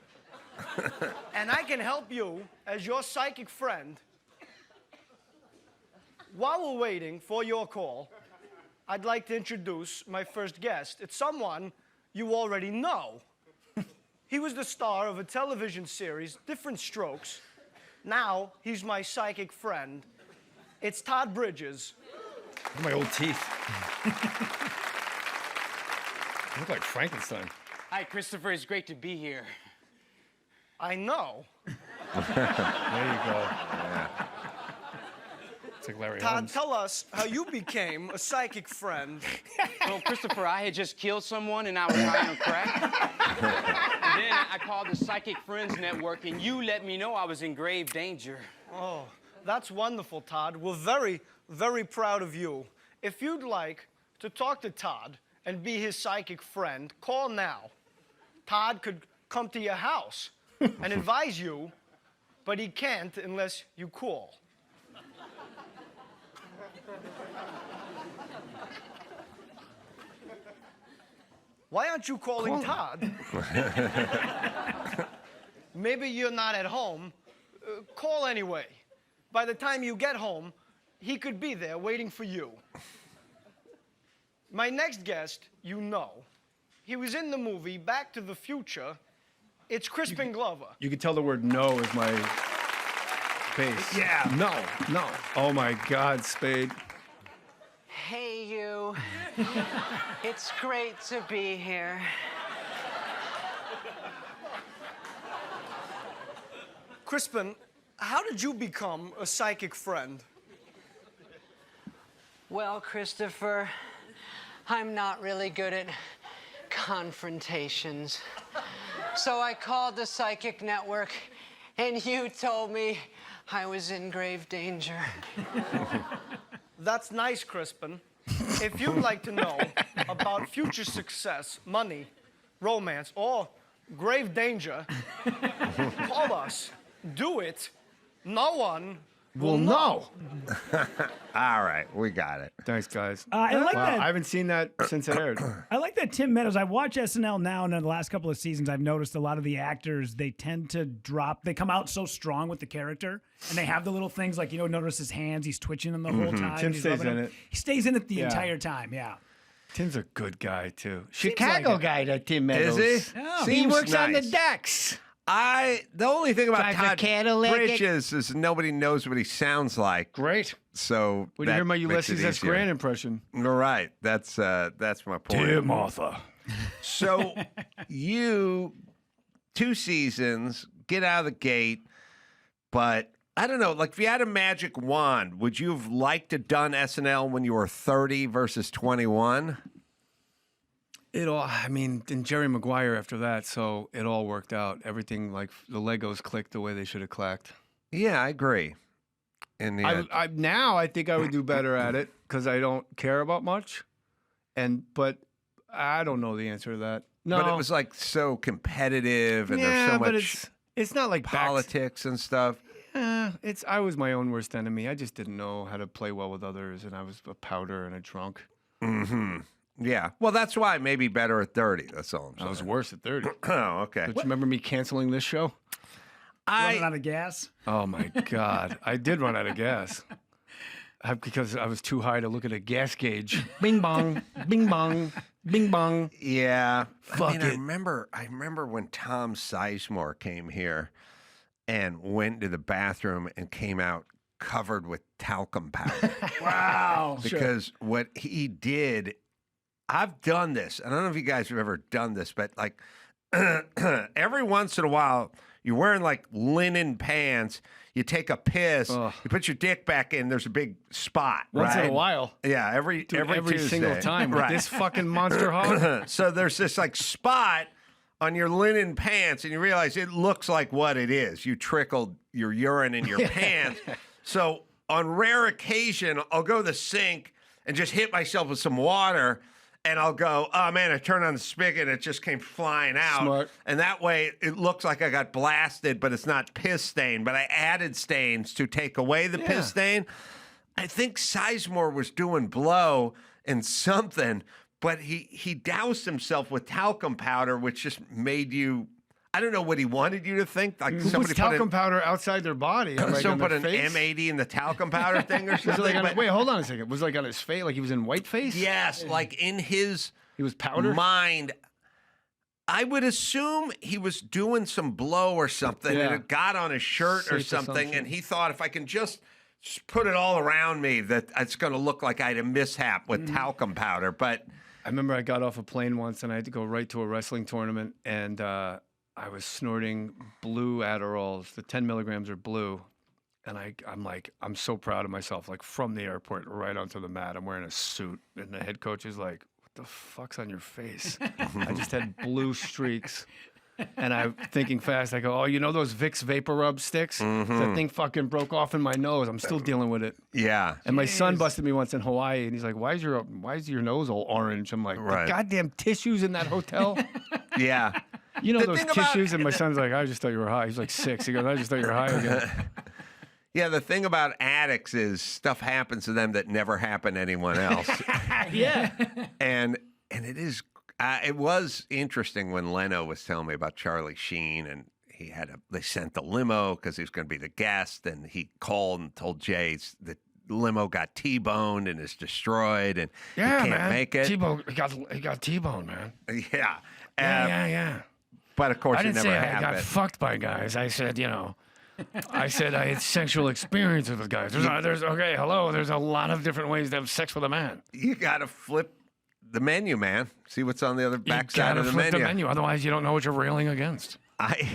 And I can help you as your psychic friend. While we're waiting for your call, I'd like to introduce my first guest. It's someone you already know. He was the star of a television series, Different Strokes. Now he's my psychic friend. It's Todd Bridges. Look at my old teeth. I look like Frankenstein. Hi, Christopher. It's great to be here. I know. There you go. It's like Larry Todd, Holmes. tell us how you became a psychic friend. Well, Christopher, I had just killed someone and I was high on crack. And then I called the Psychic Friends Network and you let me know I was in grave danger. Oh, that's wonderful, Todd. We're very, very proud of you. If you'd like to talk to Todd and be his psychic friend, call now. Todd could come to your house and advise you, but he can't unless you call. Why aren't you calling Todd? Maybe you're not at home. Call anyway. By the time you get home, he could be there waiting for you. My next guest, you know. He was in the movie Back to the Future. It's Crispin Glover. You can tell the word no is my base. Yeah. No. Oh my God, Spade. Hey, you. It's great to be here. Crispin, how did you become a psychic friend? Well, Christopher, I'm not really good at confrontations. So I called the Psychic Network, and you told me I was in grave danger. That's nice, Crispin. If you'd like to know about future success, money, romance, or grave danger, call us. Do it. No one will know. All right, we got it. Thanks, guys. I like that. I haven't seen that since it aired. I like that Tim Meadows. I watch SNL now, and in the last couple of seasons, I've noticed a lot of the actors, they tend to drop, they come out so strong with the character, and they have the little things like, notice his hands, he's twitching them the whole time. Tim he's stays rubbing in them. it. He stays in it the Yeah. entire time, yeah. Tim's a good guy, too. Chicago like it. guy, that Tim Meadows. Is he? Oh. He Seems works on the nice. decks. The only thing about Drives a Todd Cadillac. Bridges is nobody knows what he sounds like. Great. So When you hear my makes it Ulysses S. easier. Grant impression. All right, that's my point. Dear Martha. So you 2 seasons, get out of the gate, but I don't know, like if you had a magic wand, would you have liked to done SNL when you were 30 versus 21? And Jerry Maguire after that, so it all worked out. Everything, like, the Legos clicked the way they should have clacked. Yeah, I agree. In the end. Now I think I would do better at it because I don't care about much. But I don't know the answer to that. No. But it was like so competitive and there's Yeah, so but much it's not like politics and stuff. I was my own worst enemy. I just didn't know how to play well with others, and I was a powder and a drunk. Mm-hmm. Yeah. Well, that's why maybe better at 30. That's all I'm saying. I was worse at 30. Oh, okay. Don't you remember me canceling this show? Running out of gas? Oh, my God. I did run out of gas. Because I was too high to look at a gas gauge. Bing bong, bing bong, bing bong. Yeah. Fuck I it. remember when Tom Sizemore came here and went to the bathroom and came out covered with talcum powder. Wow. Because what he did, I've done this. I don't know if you guys have ever done this, but like every once in a while, you're wearing like linen pants. You take a piss. Ugh. You put your dick back in. There's a big spot. Once right? in a while. Yeah, every Every Tuesday. single time with Right. this fucking monster hog. So there's this like spot on your linen pants, and you realize it looks like what it is. You trickled your urine in your pants. So on rare occasion, I'll go to the sink and just hit myself with some water. And I'll go, oh, man, I turned on the spigot and it just came flying out. Smart. And that way it looks like I got blasted, but it's not piss stain. But I added stains to take away the piss stain. I think Sizemore was doing blow and something But he doused himself with talcum powder, which just made you. I don't know what he wanted you to think. Like Who somebody puts talcum powder outside their body? Someone put an face? M80 in the talcum powder thing or Was it something. like wait, hold on a second. Was it like on his face? Like he was in whiteface? Yes, like in his he was powder mind. I would assume he was doing some blow or something, and it got on his shirt or Safe something, assumption. and he thought if I can just put it all around me, that it's going to look like I had a mishap with talcum powder. But I remember I got off a plane once and I had to go right to a wrestling tournament, and I was snorting blue Adderalls. The 10 milligrams are blue. And I'm like, I'm so proud of myself. Like from the airport right onto the mat, I'm wearing a suit. And the head coach is like, what the fuck's on your face? I just had blue streaks. And I'm thinking fast. I go, oh, you know those Vicks Vapor Rub sticks? That thing fucking broke off in my nose. I'm still dealing with it. yeah, And my son busted me once in Hawaii, and he's like, "Why is your nose all orange?" I'm like, Right. "The goddamn tissues in that hotel." yeah. You know The those thing about- tissues, and my son's like, "I just thought you were high." He's like 6. He goes, "I just thought you were high again." Yeah, the thing about addicts is stuff happens to them that never happened to anyone else. Yeah. And it was interesting when Leno was telling me about Charlie Sheen, and they sent the limo because he was going to be the guest, and he called and told Jay the limo got T-boned and is destroyed, and he can't make it. T-bone, he got T-bone, man. Yeah. Yeah. But of course, I didn't it say never I got happened. fucked by guys. I said, I said I had sexual experiences with guys. There's a lot of different ways to have sex with a man. You got to flip the menu, man. See what's on the other You backside gotta of the flip menu. the menu, otherwise you don't know what you're railing against. I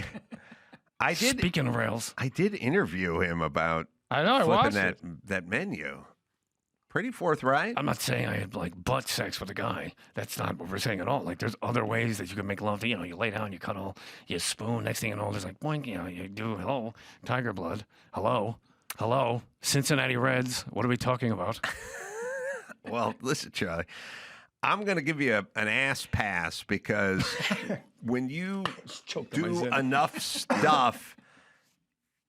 did. Speaking of rails, I did interview him about I know I flipping watched that menu. Pretty forthright. I'm not saying I had like butt sex with a guy. That's not what we're saying at all. Like there's other ways that you can make love to. You lay down, you cuddle, you spoon. Next thing you know, there's like boink. You do hello, tiger blood. Hello, Cincinnati Reds. What are we talking about? Well, listen, Charlie. I'm going to give you an ass pass because when you do enough stuff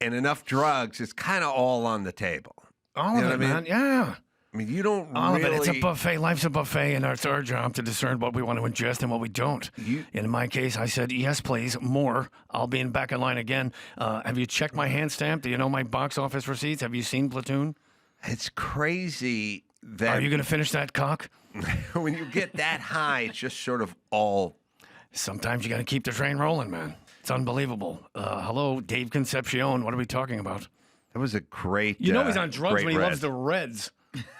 and enough drugs, it's kind of all on the table. All of it, man. Yeah. I mean, you don't All really... of it. It's a buffet. Life's a buffet, and it's our job to discern what we want to ingest and what we don't. In my case, I said, yes, please, more. I'll be back in line again. Have you checked my hand stamp? Do you know my box office receipts? Have you seen Platoon? It's crazy that... Are you going to finish that cock? When you get that high, it's just sort of all... Sometimes you got to keep the train rolling, man. It's unbelievable. Hello, Dave Concepcion. What are we talking about? That was a great... You know he's on drugs great when he red. loves the Reds.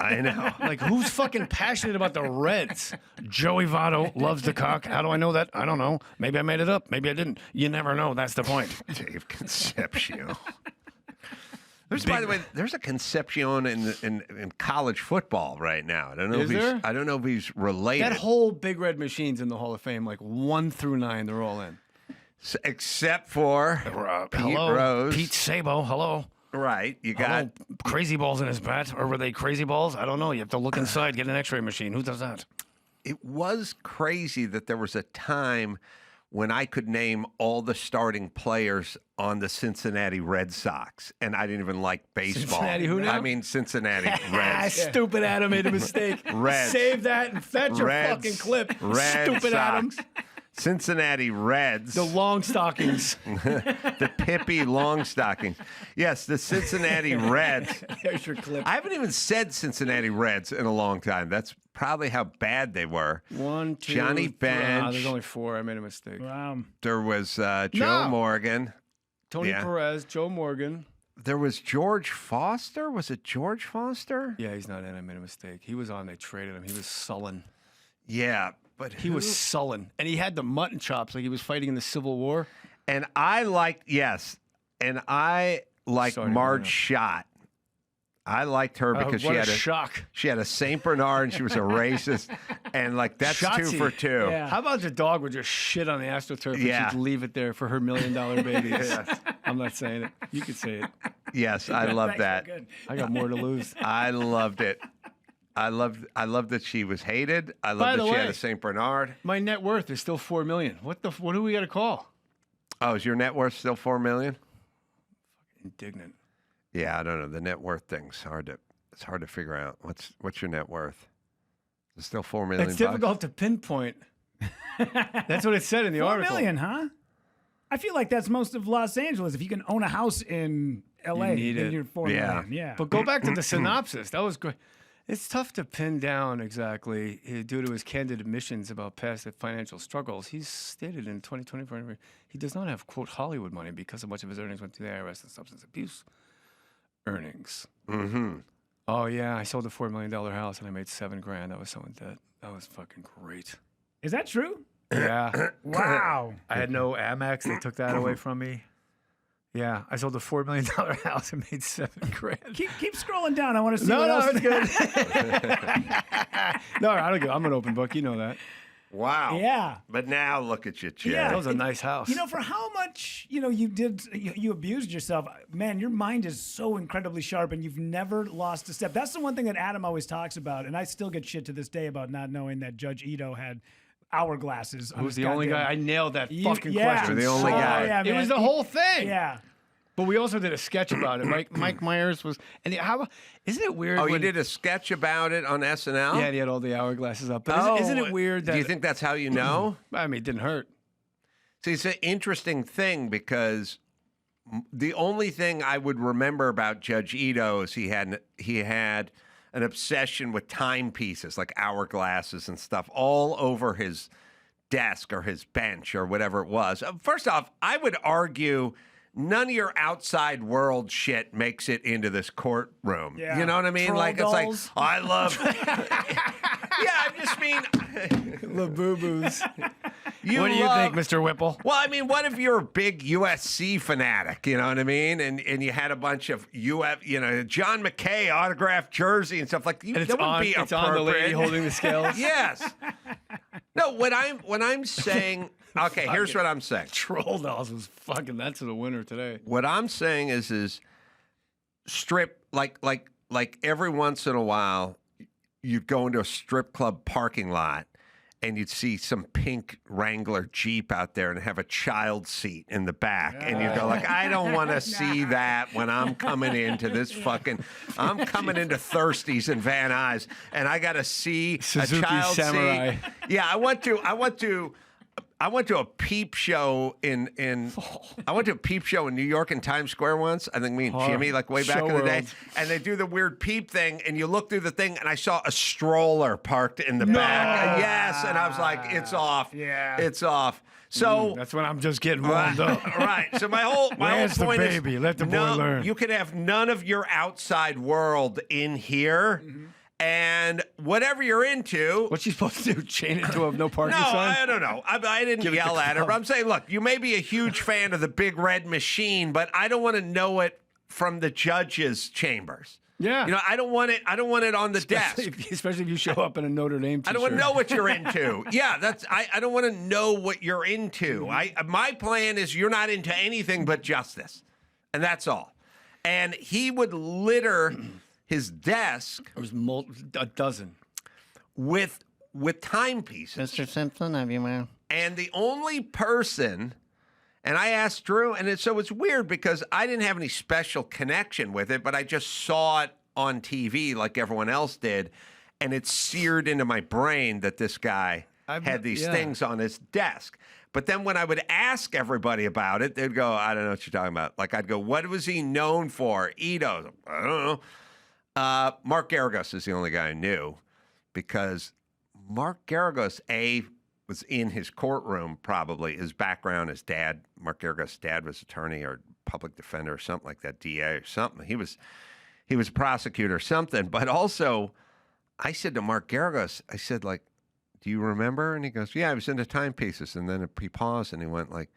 I know. Like, who's fucking passionate about the Reds? Joey Votto loves the cock. How do I know that? I don't know. Maybe I made it up. Maybe I didn't. You never know. That's the point. Dave Concepcion. By the way, there's a Concepcion in college football right now. I don't know. I don't know if he's related. That whole Big Red Machine's in the Hall of Fame, like 1 through 9, they're all in. Except for Pete Rose. Pete Sabo. Hello. Right. You got crazy balls in his bat, or were they crazy balls? I don't know. You have to look inside, get an X-ray machine. Who does that? It was crazy that there was a time when I could name all the starting players on the Cincinnati Red Sox, and I didn't even like baseball. Cincinnati who now? I mean Cincinnati Reds. Stupid Adam made a mistake. Reds. Save that and fetch your Reds. fucking clip. Red Stupid Adam. Sox. Cincinnati Reds. The long stockings. The Pippi long stockings. Yes, the Cincinnati Reds. There's your clip. I haven't even said Cincinnati Reds in a long time. That's probably how bad they were. 1, 2, Johnny 3. Bench. There's only 4. I made a mistake. Wow. There was Joe Morgan. Tony Perez, Joe Morgan. There was George Foster. Was it George Foster? Yeah, he's not in. I made a mistake. He was on. They traded him. He was sullen. Yeah, but He was sullen. And he had the mutton chops like he was fighting in the Civil War. And I liked Marge Schott. I liked her because what a shock. She had a Saint Bernard and she was a racist, and like that's Shotzi. 2 for 2. Yeah. How about the dog would just shit on the AstroTurf Yeah. and she'd leave it there for her $1 million babies? I'm not saying it. You could say it. Yes, I love Thanks, that. good. I got more to lose. I loved it. I loved that she was hated. I By loved the that she way- had a Saint Bernard. My net worth is still $4 million. What do we got to call? Oh, is your net worth still $4 million? Indignant. Yeah, I don't know. The net worth thing's hard to figure out. What's your net worth? It's still $4 million. It's difficult to pinpoint. That's what it said in the article. 4 million, huh? I feel like that's most of Los Angeles. If you can own a house in L.A., then you're 4 million. Yeah. But go back to the synopsis. That was great. It's tough to pin down exactly due to his candid admissions about past financial struggles. He's stated in 2024 he does not have, quote, Hollywood money because so much of his earnings went to the IRS and substance abuse earnings. Mm-hmm. Oh, yeah, I sold a $4 million house and I made $7,000. I was so in debt. That was fucking great. Is that true? Yeah. Wow. I had no Amex. They took that away from me. Yeah, I sold a $4 million house and made $7,000. Keep scrolling down. I want to see what else. It's good. No, I don't go. I'm an open book. You know that. Wow. Yeah. But now look at you, Chad. Yeah. That was a nice house. For how much, you abused yourself, man, your mind is so incredibly sharp and you've never lost a step. That's the one thing that Adam always talks about. And I still get shit to this day about not knowing that Judge Ito had hourglasses. Who's the only guy? I nailed that fucking question. You're the only guy. Yeah, it was the whole thing. Yeah. But we also did a sketch about it. Mike Myers was, and isn't it weird? Oh, you did a sketch about it on SNL? Yeah, and he had all the hourglasses up. But isn't it weird that? Do you think that's how you know? I mean, it didn't hurt. See, it's an interesting thing because the only thing I would remember about Judge Ito is he had an obsession with timepieces, like hourglasses and stuff, all over his desk or his bench or whatever it was. First off, I would argue none of your outside world shit makes it into this courtroom. Yeah. You know what I mean? Troll like dolls. It's like I love. Yeah, I just mean The boo-boos. What do you think, Mr. Whipple? Well, I mean, what if you're a big USC fanatic, you know what I mean? And you had a bunch of John McKay autographed jersey and stuff like that. And That would be it's on the lady appropriate. holding the scales. Yes. No, when I'm saying, okay, here's what I'm saying. Troll dolls was fucking. That's the winner today. What I'm saying is strip like every once in a while you'd go into a strip club parking lot and you'd see some pink Wrangler Jeep out there and have a child seat in the back. And you'd go like, I don't want to see that when I'm coming into this I'm coming into Thirsties and Van Nuys and I got to see Suzuki a child Samurai. seat. Yeah, I went to a peep show in New York in Times Square once. I think me and Jimmy, like way back in the day. And they do the weird peep thing, and you look through the thing, and I saw a stroller parked in the back. Yes, and I was like, it's off. Yeah. It's off. So That's when I'm just getting warmed up. right. So my whole Where's point the baby? is, Let the boy learn. You can have none of your outside world in here. Mm-hmm. And whatever you're into. What's she supposed to do? Chain it to a no parking No, sign? I don't know. I didn't Give it yell the at her, club. but I'm saying, look, you may be a huge fan of the Big Red Machine, but I don't want to know it from the judge's chambers. Yeah. I don't want it. I don't want it on the desk. Especially if you show up in a Notre Dame t-shirt. I don't want to know what you're into. Yeah, I don't want to know what you're into. My plan is you're not into anything but justice, and that's all. And he would litter his desk. There was a dozen. With timepieces. Mr. Simpson, have you, man? And the only person, and I asked Drew, and so it's weird because I didn't have any special connection with it, but I just saw it on TV like everyone else did, and it seared into my brain that this guy had these things on his desk. But then when I would ask everybody about it, they'd go, I don't know what you're talking about. Like I'd go, what was he known for? Ito. I don't know. Mark Garagos is the only guy I knew because Mark Garagos, was in his courtroom probably. His background, his dad, Mark Garagos' dad was attorney or public defender or something like that, DA or something. He was a prosecutor or something. But also, I said to Mark Garagos, I said, like, do you remember? And he goes, yeah, I was into timepieces. And then he paused and he went like,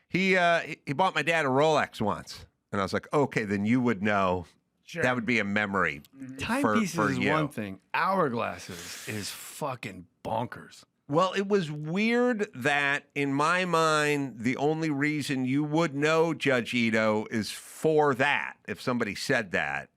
he bought my dad a Rolex once. And I was like, okay, then you would know. Sure. That would be a memory. Timepieces for is you. one thing. Hourglasses is fucking bonkers. Well, it was weird that, in my mind, the only reason you would know Judge Ito is for that, if somebody said that.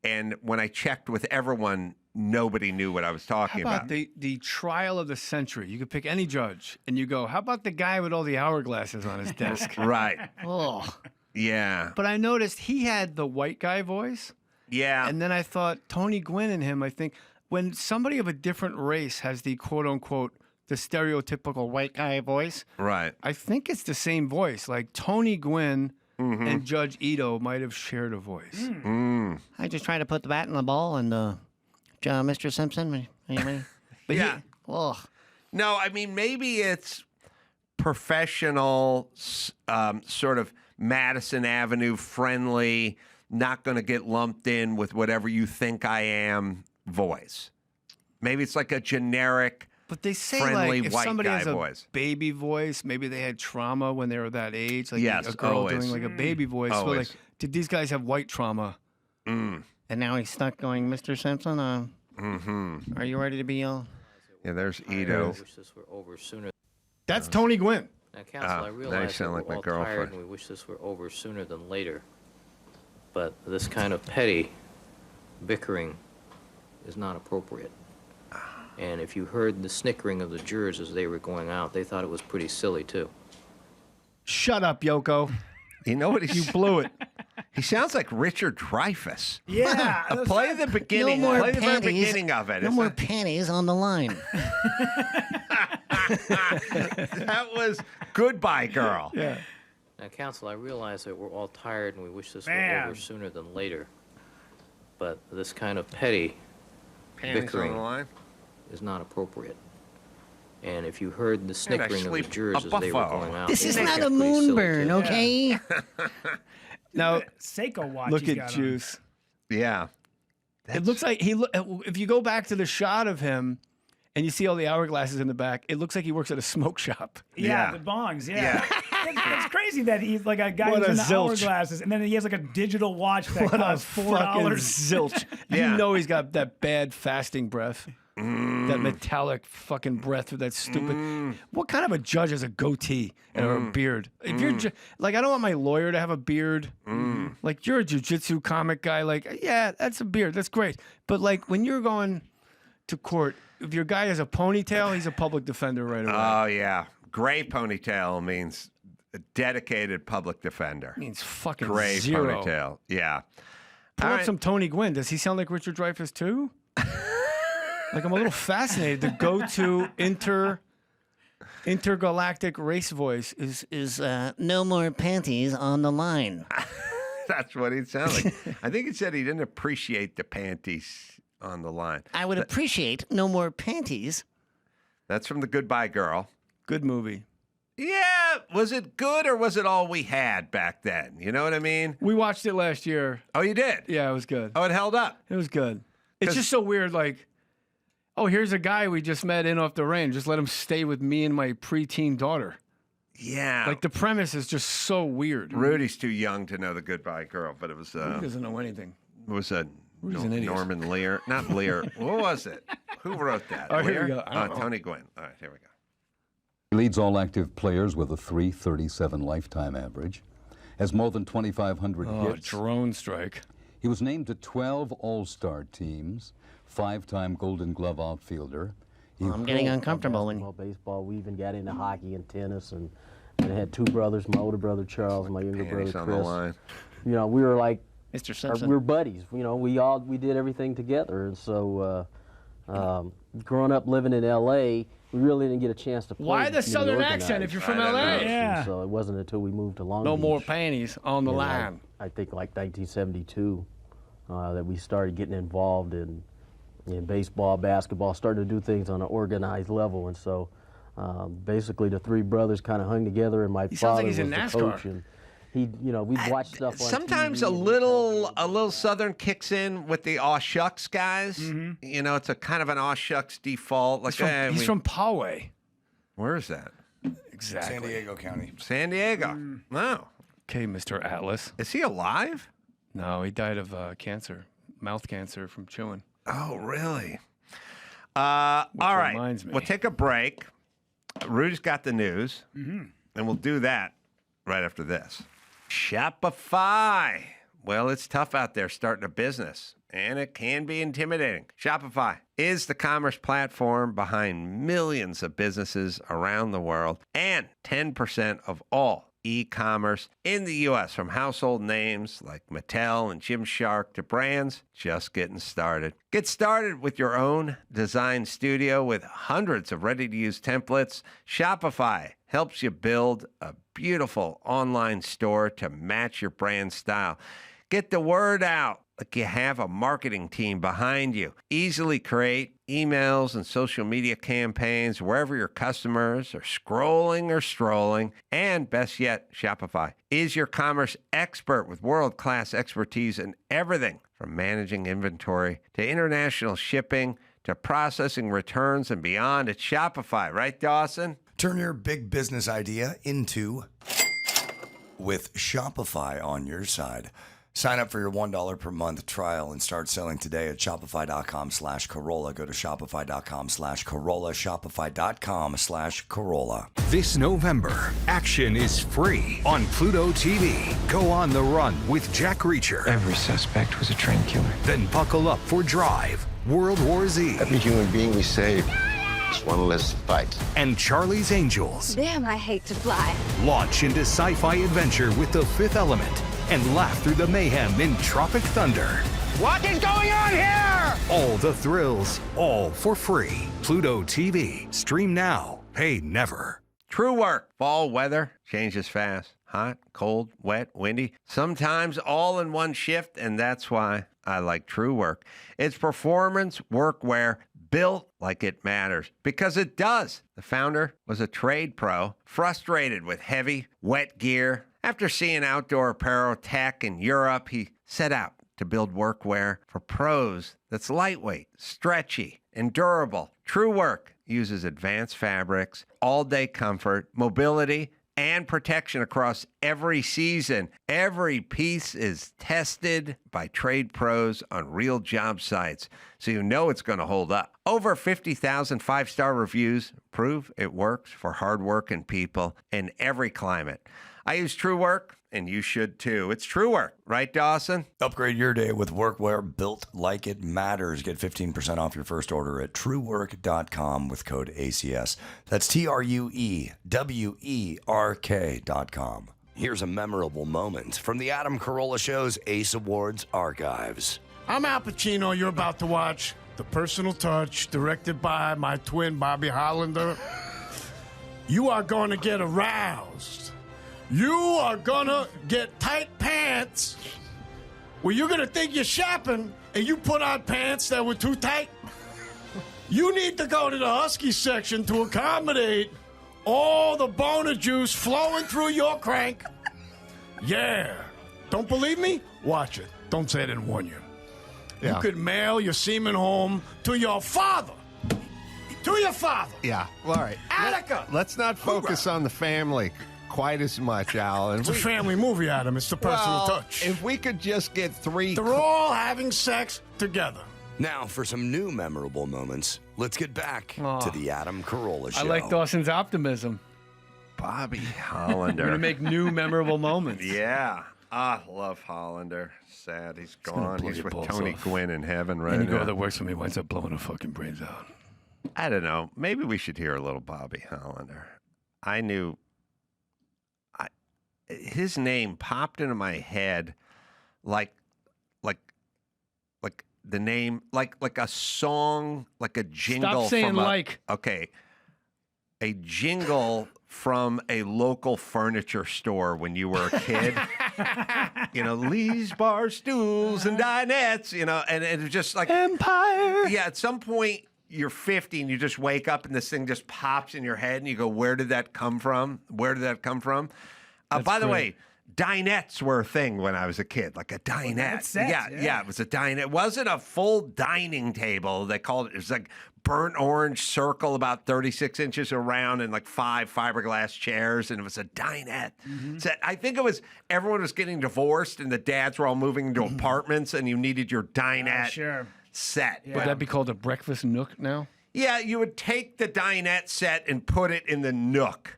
And when I checked with everyone, nobody knew what I was talking How about about. the trial of the century? You could pick any judge, and you go, how about the guy with all the hourglasses on his desk? Right. Oh. Yeah. But I noticed he had the white guy voice. Yeah. And then I thought, Tony Gwynn and him, I think, when somebody of a different race has the quote unquote the stereotypical white guy voice, right? I think it's the same voice. Like Tony Gwynn and Judge Ito might have shared a voice. I just try to put the bat in the ball, and Mr. Simpson. Anyway, But Yeah. No, I mean, maybe it's professional, sort of Madison Avenue friendly, not going to get lumped in with whatever you think I am voice. Maybe it's like a generic, But they say friendly like if white somebody guy has a voice. baby voice, maybe they had trauma when they were that age. Like Yes, a girl always. doing like a baby voice. So Always. like, did these guys have white trauma? and now he's stuck going, Mr. Simpson. Are you ready to be Yeah, there's Ito. wish this were over sooner. That's Tony Gwynn. Now, Counsel, I now you realize sound that like we're my all tired girlfriend. and we wish this were over sooner than later. But this kind of petty bickering is not appropriate. And if you heard the snickering of the jurors as they were going out, they thought it was pretty silly, too. Shut up, Yoko. You know what? You blew it. He sounds like Richard Dreyfuss. Yeah. Play the beginning. No more Play the very panties. beginning of it. No It's more not- panties on the line. that was Goodbye Girl. Yeah. Now, Counsel, I realize that we're all tired and we wish this were Man. over sooner than later. But this kind of petty Panties on bickering the line. is not appropriate. And if you heard the snickering of the sleep jurors a as they were buffo. going out, This they is thought not it a was pretty silly, moonburn, too. okay? Now Seiko watch. look he's at got on. Juice. Yeah. It looks like if you go back to the shot of him and you see all the hourglasses in the back, it looks like he works at a smoke shop. Yeah, Yeah. the bongs. Yeah, it's crazy that he's like a guy What who's a in the zilch. hourglasses, and then he has like a digital watch that What a costs fucking $4. zilch. Yeah. You know he's got that bad fasting breath. That metallic fucking breath with that stupid. What kind of a judge has a goatee and or a beard? If you're like, I don't want my lawyer to have a beard. Like, you're a jujitsu comic guy. Like, yeah, that's a beard. That's great. But like, when you're going to court, if your guy has a ponytail, he's a public defender right away. Oh, yeah. Gray ponytail means a dedicated public defender. Means fucking Gray zero. ponytail. Yeah. Pull All up right. some Tony Gwynn. Does he sound like Richard Dreyfuss too? Like, I'm a little fascinated. The go-to intergalactic race voice is No more panties on the line. That's what he'd sound like. I think he said he didn't appreciate the panties on the line. I would appreciate no more panties. That's from the Goodbye Girl. good movie. Yeah. Was it good or was it all we had back then? You know what I mean? We watched it last year. Oh, you did? Yeah, it was good. Oh, it held up. It was good. It's 'Cause- just so weird. Like, oh, here's a guy we just met in off the range. Just let him stay with me and my preteen daughter. Yeah. Like, the premise is just so weird. Rudy's too young to know the Goodbye Girl, but it was He doesn't know anything. it was a Rudy's an idiot. Norman Lear, not Lear. What was it? Who wrote that? Oh, here we Lear? go. I don't know. Tony Gwynn. All right, here we go. He leads all active players with a .337 lifetime average, has more than 2,500 Oh, hits. drone strike. He was named to 12 All-Star teams, 5-time Golden Glove outfielder. I'm getting uncomfortable. Basketball, baseball. We even got into hockey and tennis, and I had two brothers. My older brother Charles, and my younger Panties brother on the Chris. line. You know, we were like Mr. we Simpson. were buddies. You know, we did everything together, and so growing up living in L.A., we really didn't get a chance to play. Why the many southern accent if organized you're from I don't LA? know. Yeah. So it wasn't until we moved to Long No Beach. more panties on the in, line. I think like 1972 that we started getting involved in baseball, basketball, started to do things on an organized level, and so basically the three brothers kind of hung together, and my He sounds father like he's was in the NASCAR. coach, and we'd watch stuff on Sometimes TV a and little Southern kicks in with the aw shucks guys. You know, it's a kind of an aw shucks default. Like He's from Poway. where is that? Exactly. San Diego County. San Diego. No. Okay, Mr. Atlas. Is he alive? No, he died of cancer, mouth cancer from chewing. Oh, really? All right. reminds me. We'll take a break. Rudy's got the news, and we'll do that right after this. Shopify. Well, it's tough out there starting a business, and it can be intimidating. Shopify is the commerce platform behind millions of businesses around the world and 10% of all e-commerce in the U.S., from household names like Mattel and Gymshark to brands just getting started. Get started with your own design studio with hundreds of ready-to-use templates. Shopify helps you build a beautiful online store to match your brand style. Get the word out like you have a marketing team behind you. Easily create emails and social media campaigns wherever your customers are scrolling or strolling. And best yet, Shopify is your commerce expert with world-class expertise in everything from managing inventory to international shipping to processing returns and beyond. It's Shopify, right, Dawson? Turn your big business idea into with Shopify on your side. Sign up for your $1 per month trial and start selling today at shopify.com/Carolla. Go to shopify.com/Carolla, shopify.com/Carolla. This November, action is free on Pluto TV. Go on the run with Jack Reacher. Every suspect was a train killer. Then buckle up for Drive, World War Z. Every human being we save is one less fight. And Charlie's Angels. Damn, I hate to fly. Launch into sci-fi adventure with The Fifth Element and laugh through the mayhem in Tropic Thunder. What is going on here? All the thrills, all for free. Pluto TV. Stream now. Pay never. True Work. Fall weather changes fast. Hot, cold, wet, windy. Sometimes all in one shift, and that's why I like True Work. It's performance workwear built like it matters, because it does. The founder was a trade pro, frustrated with heavy, wet gear. After seeing outdoor apparel tech in Europe, he set out to build workwear for pros that's lightweight, stretchy, and durable. True Work uses advanced fabrics, all-day comfort, mobility, and protection across every season. Every piece is tested by trade pros on real job sites, so you know it's going to hold up. Over 50,000 five-star reviews prove it works for hardworking people in every climate. I use True Work, and you should too. It's True Work, right, Dawson? Upgrade your day with workwear built like it matters. Get 15% off your first order at truework.com with code ACS. That's TRUEWERK.com. Here's a memorable moment from the Adam Carolla Show's Ace Awards archives. I'm Al Pacino. You're about to watch The Personal Touch, directed by my twin, Bobby Hollander. You are going to get aroused. You are gonna get tight pants where you're gonna think you're shopping and you put on pants that were too tight. You need to go to the Husky section to accommodate all the boner juice flowing through your crank. Yeah. Don't believe me? Watch it. Don't say I didn't warn you. Yeah. You could mail your semen home to your father. To your father. Yeah. Well, all right. Attica. Let's not focus on the family quite as much, Alan. It's a family movie, Adam. It's The Personal Touch. If we could just get three... They're all having sex together. Now, for some new memorable moments, let's get back to the Adam Carolla Show. I like Dawson's optimism. Bobby Hollander. We're going to make new memorable moments. Yeah. I love Hollander. Sad he's gone. He's with Tony Gwynn in heaven right now. Any girl that works for me winds up blowing her fucking brains out. I don't know. Maybe we should hear a little Bobby Hollander. I knew... his name popped into my head like the name, like a song, like a jingle. Stop saying from okay. A jingle from a local furniture store when you were a kid. Lee's Bar Stools and Dinettes, and it was just like Empire. Yeah, at some point you're 50 and you just wake up and this thing just pops in your head and you go, where did that come from? Where did that come from? By the way, dinettes were a thing when I was a kid, like a dinette. Yeah, it was a dinette. It wasn't a full dining table. They called it. It was like burnt orange circle about 36 inches around and like 5 fiberglass chairs, and it was a dinette. So I think it was everyone was getting divorced and the dads were all moving into apartments and you needed your dinette set. Would that be called a breakfast nook now? Yeah, you would take the dinette set and put it in the nook.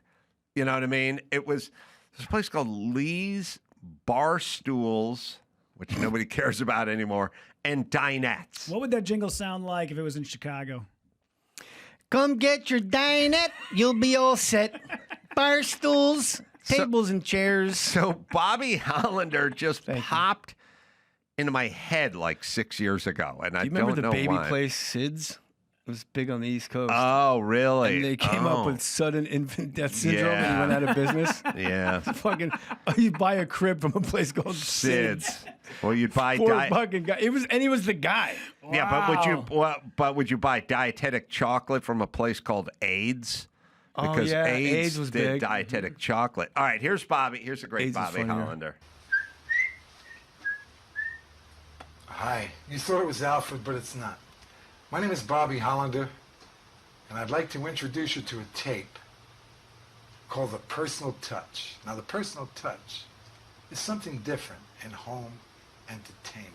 You know what I mean? It was... There's a place called Lee's Bar Stools, which nobody cares about anymore, and Dinettes. What would that jingle sound like if it was in Chicago? Come get your dinette, you'll be all set. Bar stools Tables and chairs. So Bobby Hollander just popped into my head like 6 years ago, and I Do you remember don't know the baby why. place Sid's? It was big on the East Coast. Oh, really? And they came up with sudden infant death syndrome and he went out of business. Yeah. Fucking, you buy a crib from a place called Sid's. Well, you'd buy Poor fucking guy. He was the guy. Yeah, but would you buy dietetic chocolate from a place called AIDS? Oh, Because yeah, AIDS AIDS was did big. dietetic chocolate. All right, here's Bobby. Here's a great AIDS is Bobby funnier. Hollander. Hi. You thought it was Alfred, but it's not. My name is Bobby Hollander, and I'd like to introduce you to a tape called The Personal Touch. Now, the personal touch is something different in home entertainment.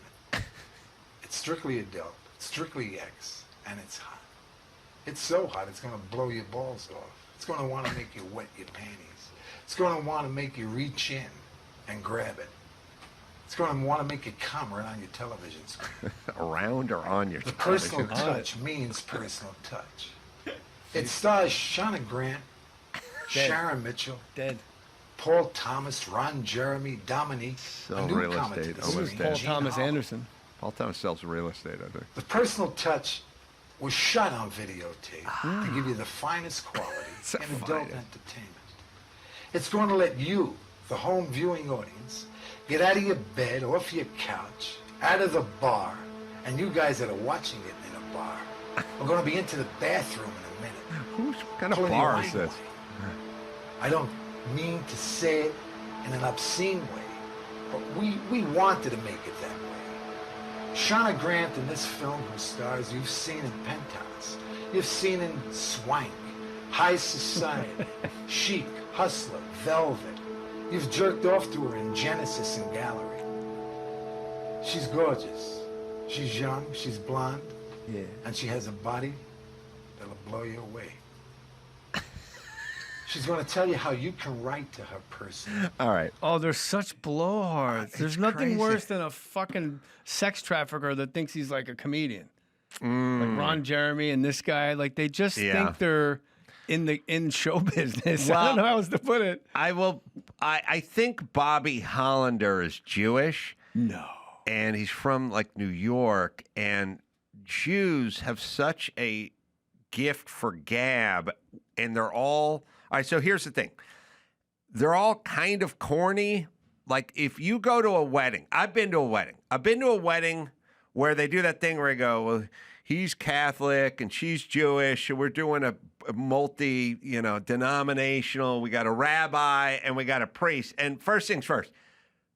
It's strictly adult, it's strictly X, and it's hot. It's so hot, it's going to blow your balls off. It's going to want to make you wet your panties. It's going to want to make you reach in and grab it. It's going to want to make you come right on your television screen. Around or on your The television? personal touch means personal touch. It stars Shauna Grant, Sharon Mitchell, Paul Thomas, Ron Jeremy, Dominique, Sell a real newcomer to estate. the Real scene, estate. Paul Gene Thomas Holland. Anderson. Paul Thomas sells real estate, I think. The personal touch was shot on videotape to give you the finest quality in adult entertainment. It's going to let you, the home viewing audience, get out of your bed, off your couch, out of the bar, and you guys that are watching it in a bar are going to be into the bathroom in a minute. What kind of Pulling bar your is eye this? away. I don't mean to say it in an obscene way, but we wanted to make it that way. Shauna Grant in this film, whose stars you've seen in Penthouse, you've seen in Swank, High Society, Chic, Hustler, Velvet. You've jerked off to her in Genesis and Gallery. She's gorgeous. She's young, she's blonde, and she has a body that'll blow you away. She's going to tell you how you can write to her person. All right. Oh, they're such blowhards. There's nothing crazy. worse than a fucking sex trafficker that thinks he's like a comedian. Like Ron Jeremy and this guy, like they just think they're in show business. I don't know how else to put it. I think Bobby Hollander is Jewish. No. And he's from like New York, and Jews have such a gift for gab, and they're all right, so here's the thing. They're all kind of corny. Like if you go to a wedding, I've been to a wedding where they do that thing where they go, well, he's Catholic and she's Jewish, and we're doing a multi, denominational. We got a rabbi and we got a priest. And first things first,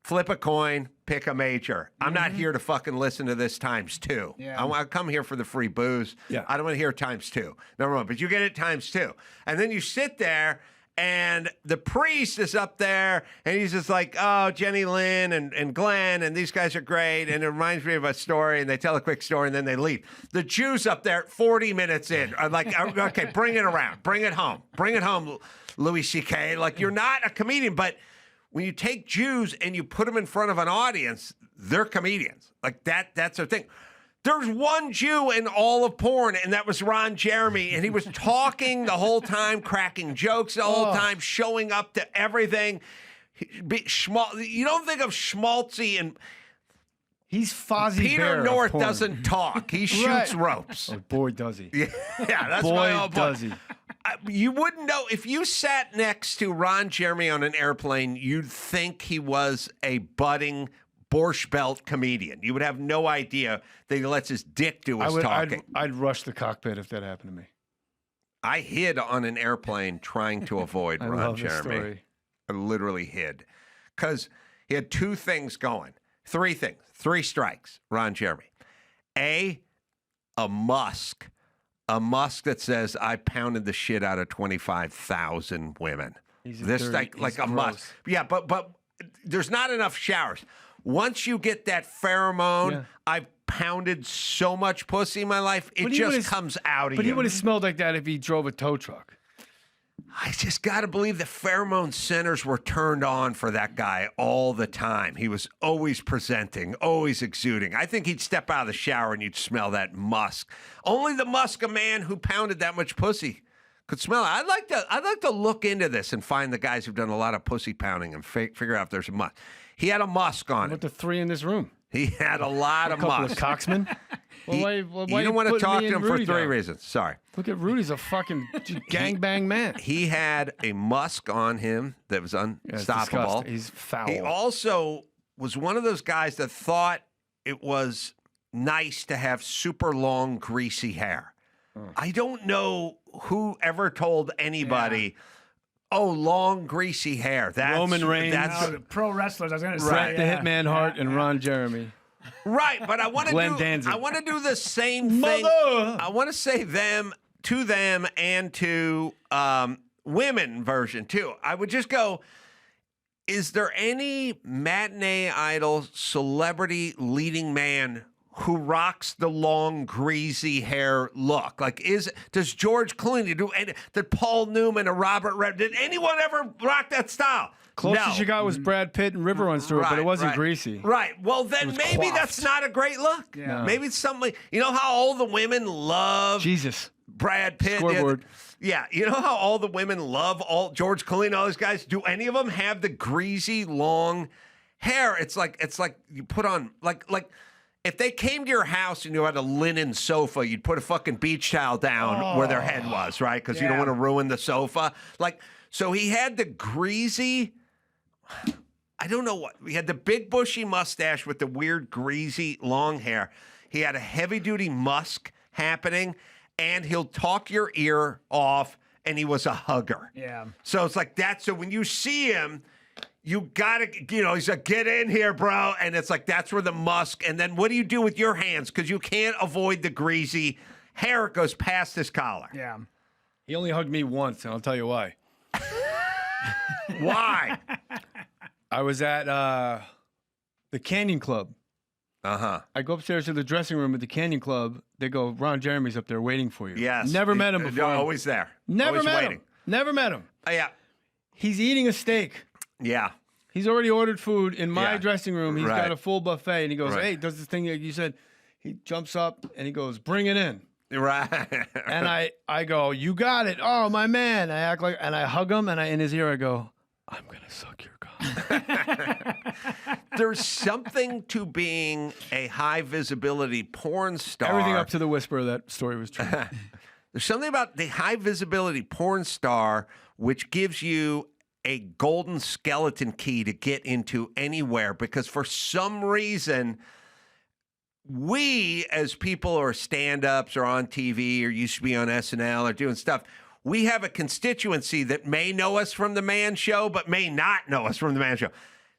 flip a coin, pick a major. I'm not here to fucking listen to this times two. Yeah. I come here for the free booze. Yeah. I don't want to hear times two. Number one, but you get it times two. And then you sit there and the priest is up there and he's just like, oh, Jenny Lynn and Glenn and these guys are great. And it reminds me of a story, and they tell a quick story and then they leave. The Jews up there 40 minutes in are like, okay, bring it around. Bring it home, Louis C.K. Like, you're not a comedian, but when you take Jews and you put them in front of an audience, they're comedians. Like that's their thing. There's one Jew in all of porn, and that was Ron Jeremy, and he was talking the whole time, cracking jokes the whole time, showing up to everything. You don't think of schmaltzy and he's Fozzie Peter Bear of North porn. doesn't talk. He shoots ropes. Oh, boy, does he. Yeah, that's boy, my old does he. You wouldn't know if you sat next to Ron Jeremy on an airplane. You'd think he was a budding Borscht Belt comedian. You would have no idea that he lets his dick do his talking. I'd rush the cockpit if that happened to me. I hid on an airplane trying to avoid I Ron love this Jeremy. story. I literally hid because he had two things going. Three things. Three strikes, Ron Jeremy. A musk. A musk that says, I pounded the shit out of 25,000 women. He's This dirty. like He's a gross. musk. Yeah, but there's not enough showers. Once you get that pheromone, I've pounded so much pussy in my life, it But he just would've- comes out of But you. he would have smelled like that if he drove a tow truck. I just got to believe the pheromone centers were turned on for that guy all the time. He was always presenting, always exuding. I think he'd step out of the shower and you'd smell that musk. Only the musk a man who pounded that much pussy Could smell it. I'd like to look into this and find the guys who've done a lot of pussy pounding and figure out if there's a musk. He had a musk on What it. the three in this room? He had a lot of couple musk. of cocksmen. You don't want to talk to him for three reasons. Sorry. Look at Rudy's a fucking gangbang man. He had a musk on him that was unstoppable. He's foul. He also was one of those guys that thought it was nice to have super long, greasy hair. I don't know who ever told anybody, oh, long, greasy hair. That's Roman Reigns. That's pro wrestlers, I was going to say. Bret the Hitman Hart and Ron Jeremy. right, but I want to Glenn do Danzig. I want to do the same thing. I want to say to them and to women version too. I would just go, is there any matinee idol celebrity leading man who rocks the long, greasy hair look? Like, does George Clooney do? Did Paul Newman or Robert Redford? Did anyone ever rock that style? Closest you got was Brad Pitt and River Runs Through It, but it wasn't greasy. Right. Well, then maybe coiffed. that's not a great look. Yeah. No. Maybe it's something. You know how all the women love Brad Pitt. Scoreboard. Yeah. You know how all the women love George Clooney, all those guys. Do any of them have the greasy long hair? It's like you put on like. If they came to your house and you had a linen sofa, you'd put a fucking beach towel down where their head was, right? Because you don't want to ruin the sofa. So he had the greasy, I don't know what. He had the big bushy mustache with the weird greasy long hair. He had a heavy-duty musk happening, and he'll talk your ear off, and he was a hugger. Yeah. So it's like that. So when you see him, you gotta, he's like, get in here, bro. And it's like, that's where the musk. And then what do you do with your hands? Because you can't avoid the greasy hair. It goes past his collar. Yeah. He only hugged me once, and I'll tell you why. Why? I was at the Canyon Club. Uh-huh. I go upstairs to the dressing room at the Canyon Club. They go, Ron Jeremy's up there waiting for you. Yes. Never met him before. Always there. Never always met waiting. him. Never met him. Yeah. He's eating a steak. Yeah. He's already ordered food in my dressing room. He's Right. got a full buffet, and he goes, Right. hey, does this thing that you said. He jumps up, and he goes, bring it in. Right. And I go, you got it. Oh, my man. I act like, and I hug him, and in his ear I go, I'm going to suck your cock. There's something to being a high visibility porn star. Everything up to the whisper of that story was true. There's something about the high visibility porn star which gives you a golden skeleton key to get into anywhere, because for some reason, we as people who are stand-ups or on TV or used to be on SNL or doing stuff, we have a constituency that may know us from the Man Show but may not know us from the Man Show.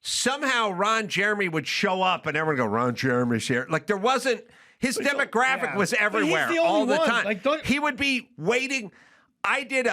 Somehow Ron Jeremy would show up and everyone would go, Ron Jeremy's here. Like there wasn't, his demographic was everywhere the all only the one. time. Like, he would be waiting. I did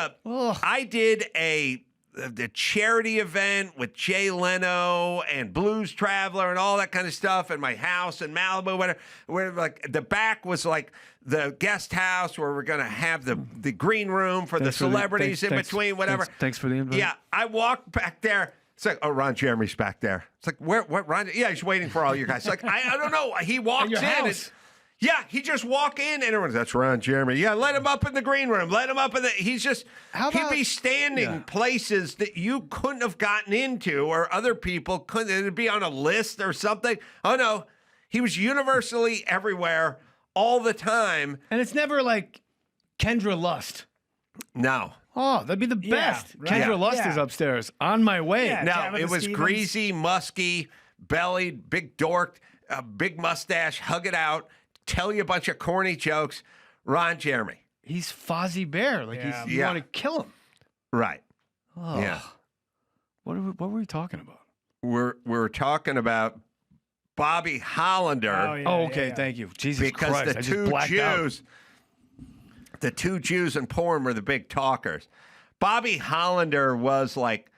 the charity event with Jay Leno and Blues Traveler and all that kind of stuff in my house in Malibu, whatever. Where like the back was like the guest house where we're gonna have the green room for the celebrities in between, whatever. Thanks for the invite. Yeah, I walked back there. It's like, oh, Ron Jeremy's back there. It's like, what, Ron? Yeah, he's waiting for all you guys. Like, I don't know. He walks in and, yeah, he just walk in and everyone's, that's Ron Jeremy. Yeah, let him up in the green room. Let him up in the, he'd be standing places that you couldn't have gotten into or other people couldn't, it'd be on a list or something. Oh no, he was universally everywhere all the time. And it's never like Kendra Lust. No. Oh, that'd be the best. right. Kendra Lust is upstairs on my way. Yeah. No, Tabitha it was Stevens. greasy, musky, bellied, big dork, big mustache, hug it out, tell you a bunch of corny jokes. Ron Jeremy. He's Fozzie Bear. Like you want to kill him. Right. Oh. Yeah. What were we talking about? We're talking about Bobby Hollander. Okay, thank you. Jesus because Christ, the I just two blacked Jews, out. the two Jews in porn were the big talkers. Bobby Hollander was like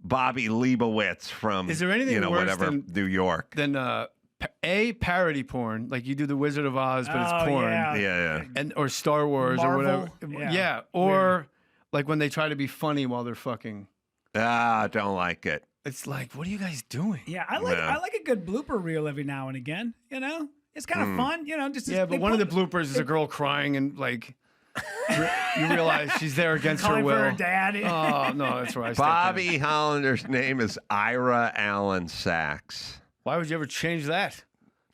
Bobby Leibowitz from Is there anything worse whatever than- New York. Then parody porn, like you do the Wizard of Oz, but it's porn. Yeah. And or Star Wars Marvel, or whatever. yeah. Yeah. Or like when they try to be funny while they're fucking. I don't like it. It's like, what are you guys doing? Yeah, I like a good blooper reel every now and again. You know, it's kind of fun. You know, just Yeah, but one of the bloopers is a girl crying and like You realize she's there against her Calling will. for her dad. Oh, no, that's where I stepped in. Bobby Hollander's name is Ira Allen Sachs. Why would you ever change that?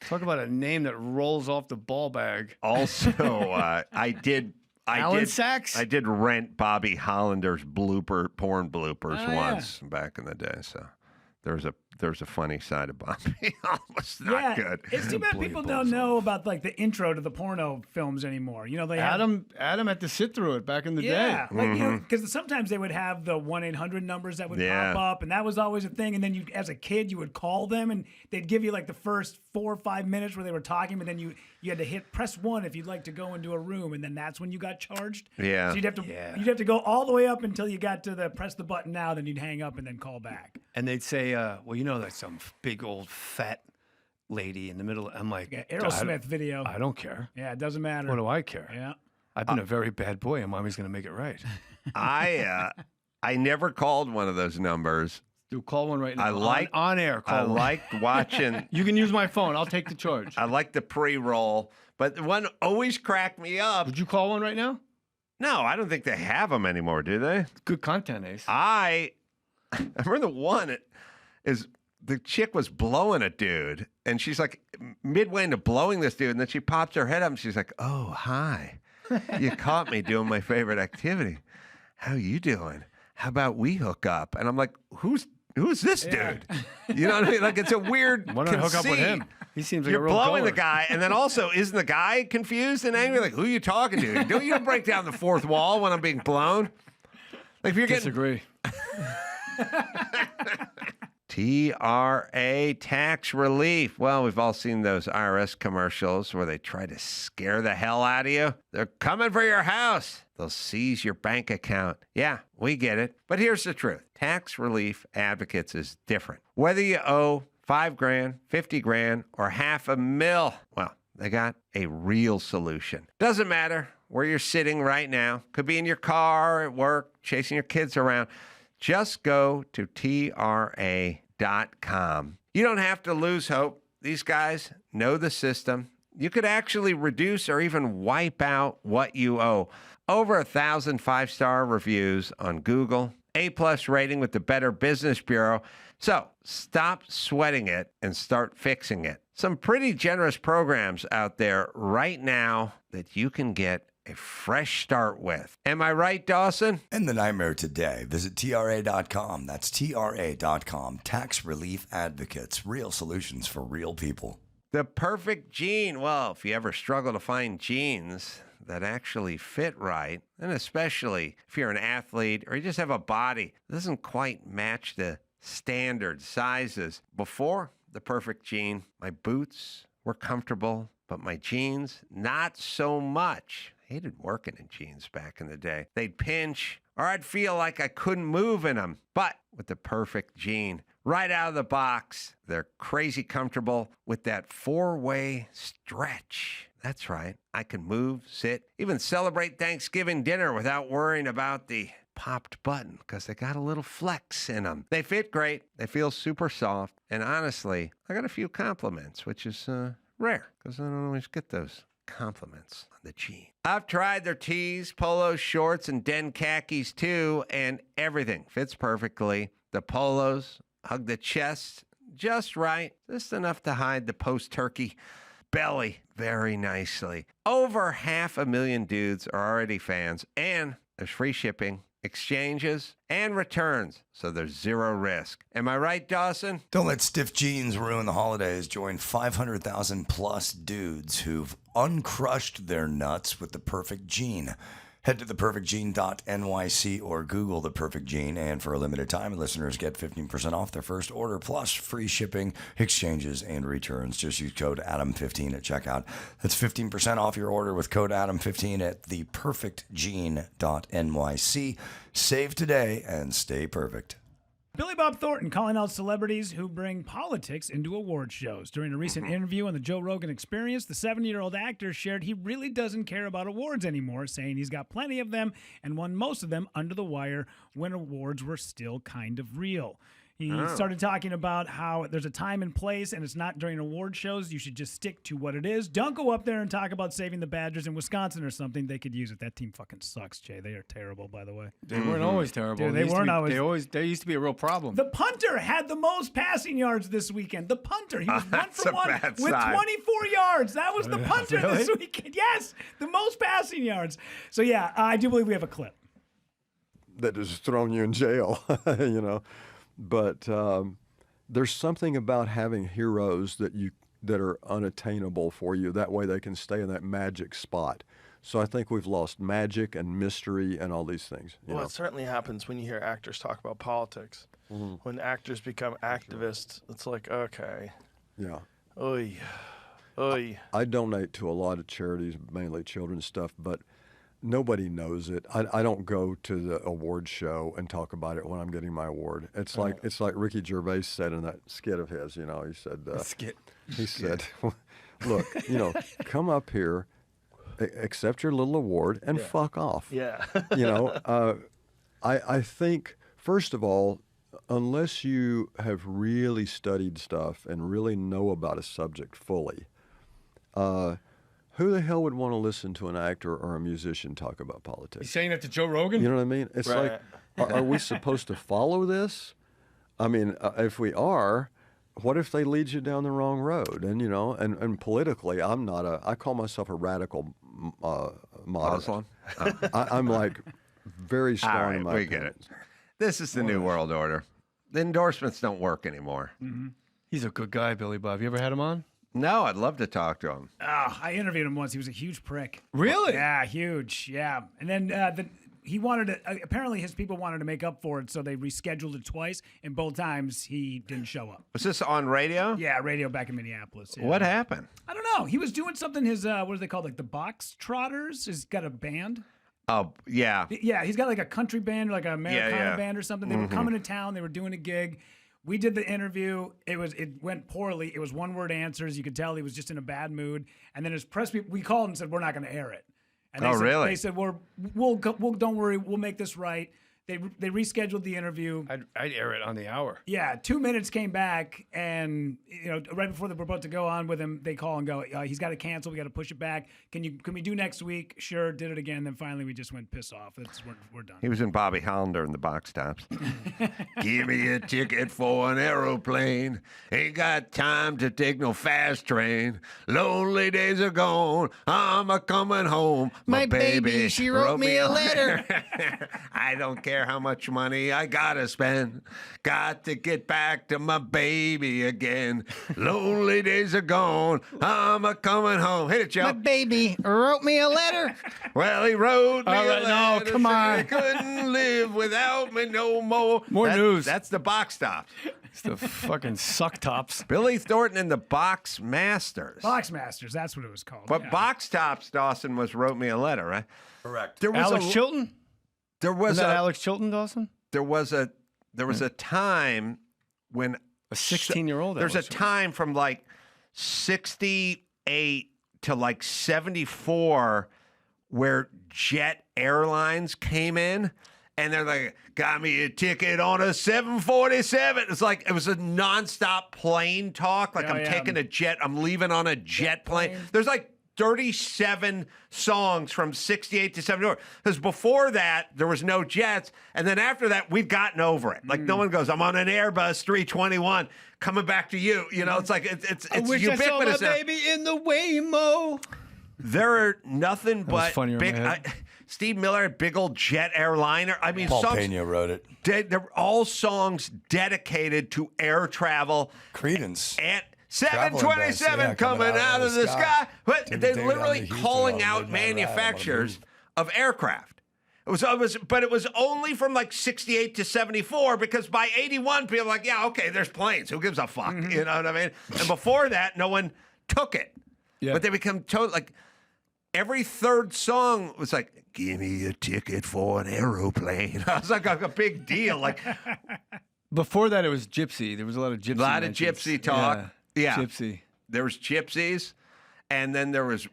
Talk about a name that rolls off the ball bag. Also, I did Sachs? I did rent Bobby Hollander's porn bloopers once back in the day. So there's a funny side of Bobby. It's not good. It's too bad people don't know about like the intro to the porno films anymore. You know, they Adam had to sit through it back in the day. Yeah, like you know, because sometimes they would have the 1-800 numbers that would pop up, and that was always a thing. And then you, as a kid, you would call them, and they'd give you like the first 4 or 5 minutes where they were talking, but then you had to press 1 if you'd like to go into a room, and then that's when you got charged. Yeah, so you'd have to go all the way up until you got to the press the button now, then you'd hang up and then call back. And they'd say, well, you know, that's some big old fat lady in the middle. I'm like, Aerosmith video. I don't care. Yeah, it doesn't matter. What do I care? Yeah. I've been a very bad boy, and mommy's going to make it right. I never called one of those numbers. Do call one right now. on air. I liked watching. You can use my phone. I'll take the charge. I like the pre-roll, but the one always cracked me up. Would you call one right now? No, I don't think they have them anymore, do they? Good content, Ace. I remember the one is the chick was blowing a dude, and she's like midway into blowing this dude, and then she pops her head up, and she's like, "Oh, hi, you caught me doing my favorite activity. How you doing? How about we hook up?" And I'm like, "Who's this dude?" You know what I mean? Like it's a weird. Why don't I hook up with him? He seems like You're a real blowing goer. the guy, and then also isn't the guy confused and angry? Like, who are you talking to? Don't you break down the fourth wall when I'm being blown? Like if you're Disagree. TRA tax relief. Well, we've all seen those IRS commercials where they try to scare the hell out of you. They're coming for your house. They'll seize your bank account. Yeah, we get it. But here's the truth. Tax Relief Advocates is different. Whether you owe $5,000, $50,000, or $500,000, well, they got a real solution. Doesn't matter where you're sitting right now. Could be in your car, at work, chasing your kids around. Just go to TRA.com. You don't have to lose hope. These guys know the system. You could actually reduce or even wipe out what you owe. Over 1,000 5-star reviews on Google. A+ rating with the Better Business Bureau. So stop sweating it and start fixing it. Some pretty generous programs out there right now that you can get a fresh start with. Am I right, Dawson? End the nightmare today. Visit TRA.com. That's TRA.com. Tax Relief Advocates. Real solutions for real people. The perfect jean. Well, if you ever struggle to find jeans that actually fit right, and especially if you're an athlete or you just have a body that doesn't quite match the standard sizes. Before the perfect jean, my boots were comfortable, but my jeans, not so much. I hated working in jeans back in the day. They'd pinch, or I'd feel like I couldn't move in them. But with the perfect jean, right out of the box, they're crazy comfortable with that 4-way stretch. That's right. I can move, sit, even celebrate Thanksgiving dinner without worrying about the popped button because they got a little flex in them. They fit great. They feel super soft. And honestly, I got a few compliments, which is rare because I don't always get those compliments on the jean. I've tried their tees, polos, shorts, and den khakis too, and everything fits perfectly. The polos hug the chest just right, just enough to hide the post-turkey belly very nicely. Over 500,000 dudes are already fans, and there's free shipping, exchanges, and returns, so there's zero risk. Am I right, Dawson? Don't let stiff jeans ruin the holidays. Join 500,000 plus dudes who've uncrushed their nuts with the perfect jean. Head to theperfectgene.nyc or Google The Perfect Gene, and for a limited time, listeners get 15% off their first order, plus free shipping, exchanges, and returns. Just use code ADAM15 at checkout. That's 15% off your order with code ADAM15 at theperfectgene.nyc. Save today and stay perfect. Billy Bob Thornton calling out celebrities who bring politics into award shows. During a recent interview on the Joe Rogan Experience, the 70-year-old actor shared he really doesn't care about awards anymore, saying he's got plenty of them and won most of them under the wire when awards were still kind of real. He started talking about how there's a time and place, and it's not during award shows. You should just stick to what it is. Don't go up there and talk about saving the Badgers in Wisconsin or something. They could use it. That team fucking sucks, Jay. They are terrible, by the way. They weren't always terrible. Dude, they weren't always. They used to be a real problem. The punter had the most passing yards this weekend. The punter. He was 1 for 1 with 24 yards. That was the punter this weekend. Yes, the most passing yards. So, yeah, I do believe we have a clip. That has thrown you in jail, you know. But there's something about having heroes that are unattainable for you. That way they can stay in that magic spot. So I think we've lost magic and mystery and all these things. Well, it certainly happens when you hear actors talk about politics. Mm-hmm. When actors become activists, it's like, okay. Yeah. Oy. Oy. I donate to a lot of charities, mainly children's stuff, but nobody knows it. I don't go to the award show and talk about it when I'm getting my award. It's like Ricky Gervais said in that skit of his. You know, he said, He said, "Look, you know, come up here, accept your little award, and fuck off." Yeah. You know, I think first of all, unless you have really studied stuff and really know about a subject fully, who the hell would want to listen to an actor or a musician talk about politics? You saying that to Joe Rogan? You know what I mean? It's like, are we supposed to follow this? I mean, if we are, what if they lead you down the wrong road? And, you know, and politically, I call myself a radical moderate. I'm like very strong in my we get it. This is the new world order. The endorsements don't work anymore. Mm-hmm. He's a good guy, Billy Bob. You ever had him on? No, I'd love to talk to him. Oh, I interviewed him once. He was a huge prick. Really? Yeah, huge. Yeah. And then he wanted to, apparently his people wanted to make up for it, so they rescheduled it twice, and both times he didn't show up. Was this on radio? Yeah, radio back in Minneapolis. Yeah. What happened? I don't know. He was doing something, his, what are they called? Like the Box Trotters? He's got a band. Oh, yeah. Yeah, he's got like a country band, like an Americana band or something. They were coming to town. They were doing a gig. We did the interview. It went poorly. It was one-word answers. You could tell he was just in a bad mood. And then his press people, we called and said, we're not going to air it. And they said, really? They said, we'll don't worry, we'll make this right. They rescheduled the interview. I'd air it on the hour. Yeah, 2 minutes came back, and right before they were about to go on with him, they call and go, he's got to cancel. We got to push it back. Can we do next week? Sure. Did it again. Then finally, we just went piss off. We're done. He was in Bobby Hollander in the box tops. Give me a ticket for an aeroplane. Ain't got time to take no fast train. Lonely days are gone. I'm a coming home. My baby, she wrote me a letter. I don't care how much money I gotta spend. Got to get back to my baby again. Lonely days are gone. I'm a coming home. Hit it, Joe. My baby wrote me a letter. Well, he wrote me All right, a letter. no, come on. He couldn't live without me no more. More news. That's the box tops. It's the fucking suck tops. Billy Thornton and the Box Masters. Box Masters, that's what it was called. But Box Tops, Dawson, wrote me a letter, right? Correct. There was Alex Chilton? There was that Alex Chilton, Dawson? There was a time when a 16-year-old. There's a time from like 68 to like 74 where Jet Airlines came in. And they're like, got me a ticket on a 747. It's like, it was a nonstop plane talk. Like, I'm taking a jet. I'm leaving on a jet plane. There's like 37 songs from 68 to 74. Because before that, there was no jets. And then after that, we've gotten over it. Like, no one goes, I'm on an Airbus 321 coming back to you. You know, it's like, it's I wish ubiquitous. I saw my baby in the Waymo. There are nothing but big... Steve Miller, big old jet airliner. I mean, Paul songs, Pena wrote it. They're all songs dedicated to air travel. Credence. And 727 coming out of the sky. But they're literally calling out manufacturers of aircraft. But it was only from like 68 to 74 because by 81, people were like, yeah, okay, there's planes. Who gives a fuck? Mm-hmm. You know what I mean? And before that, no one took it. Yeah. But they become like... Every third song was like, give me a ticket for an aeroplane. I was like a big deal. Like before that, it was gypsy. There was a lot of gypsy. A lot of gypsy talk. Yeah. Gypsy. There was gypsies, and then there was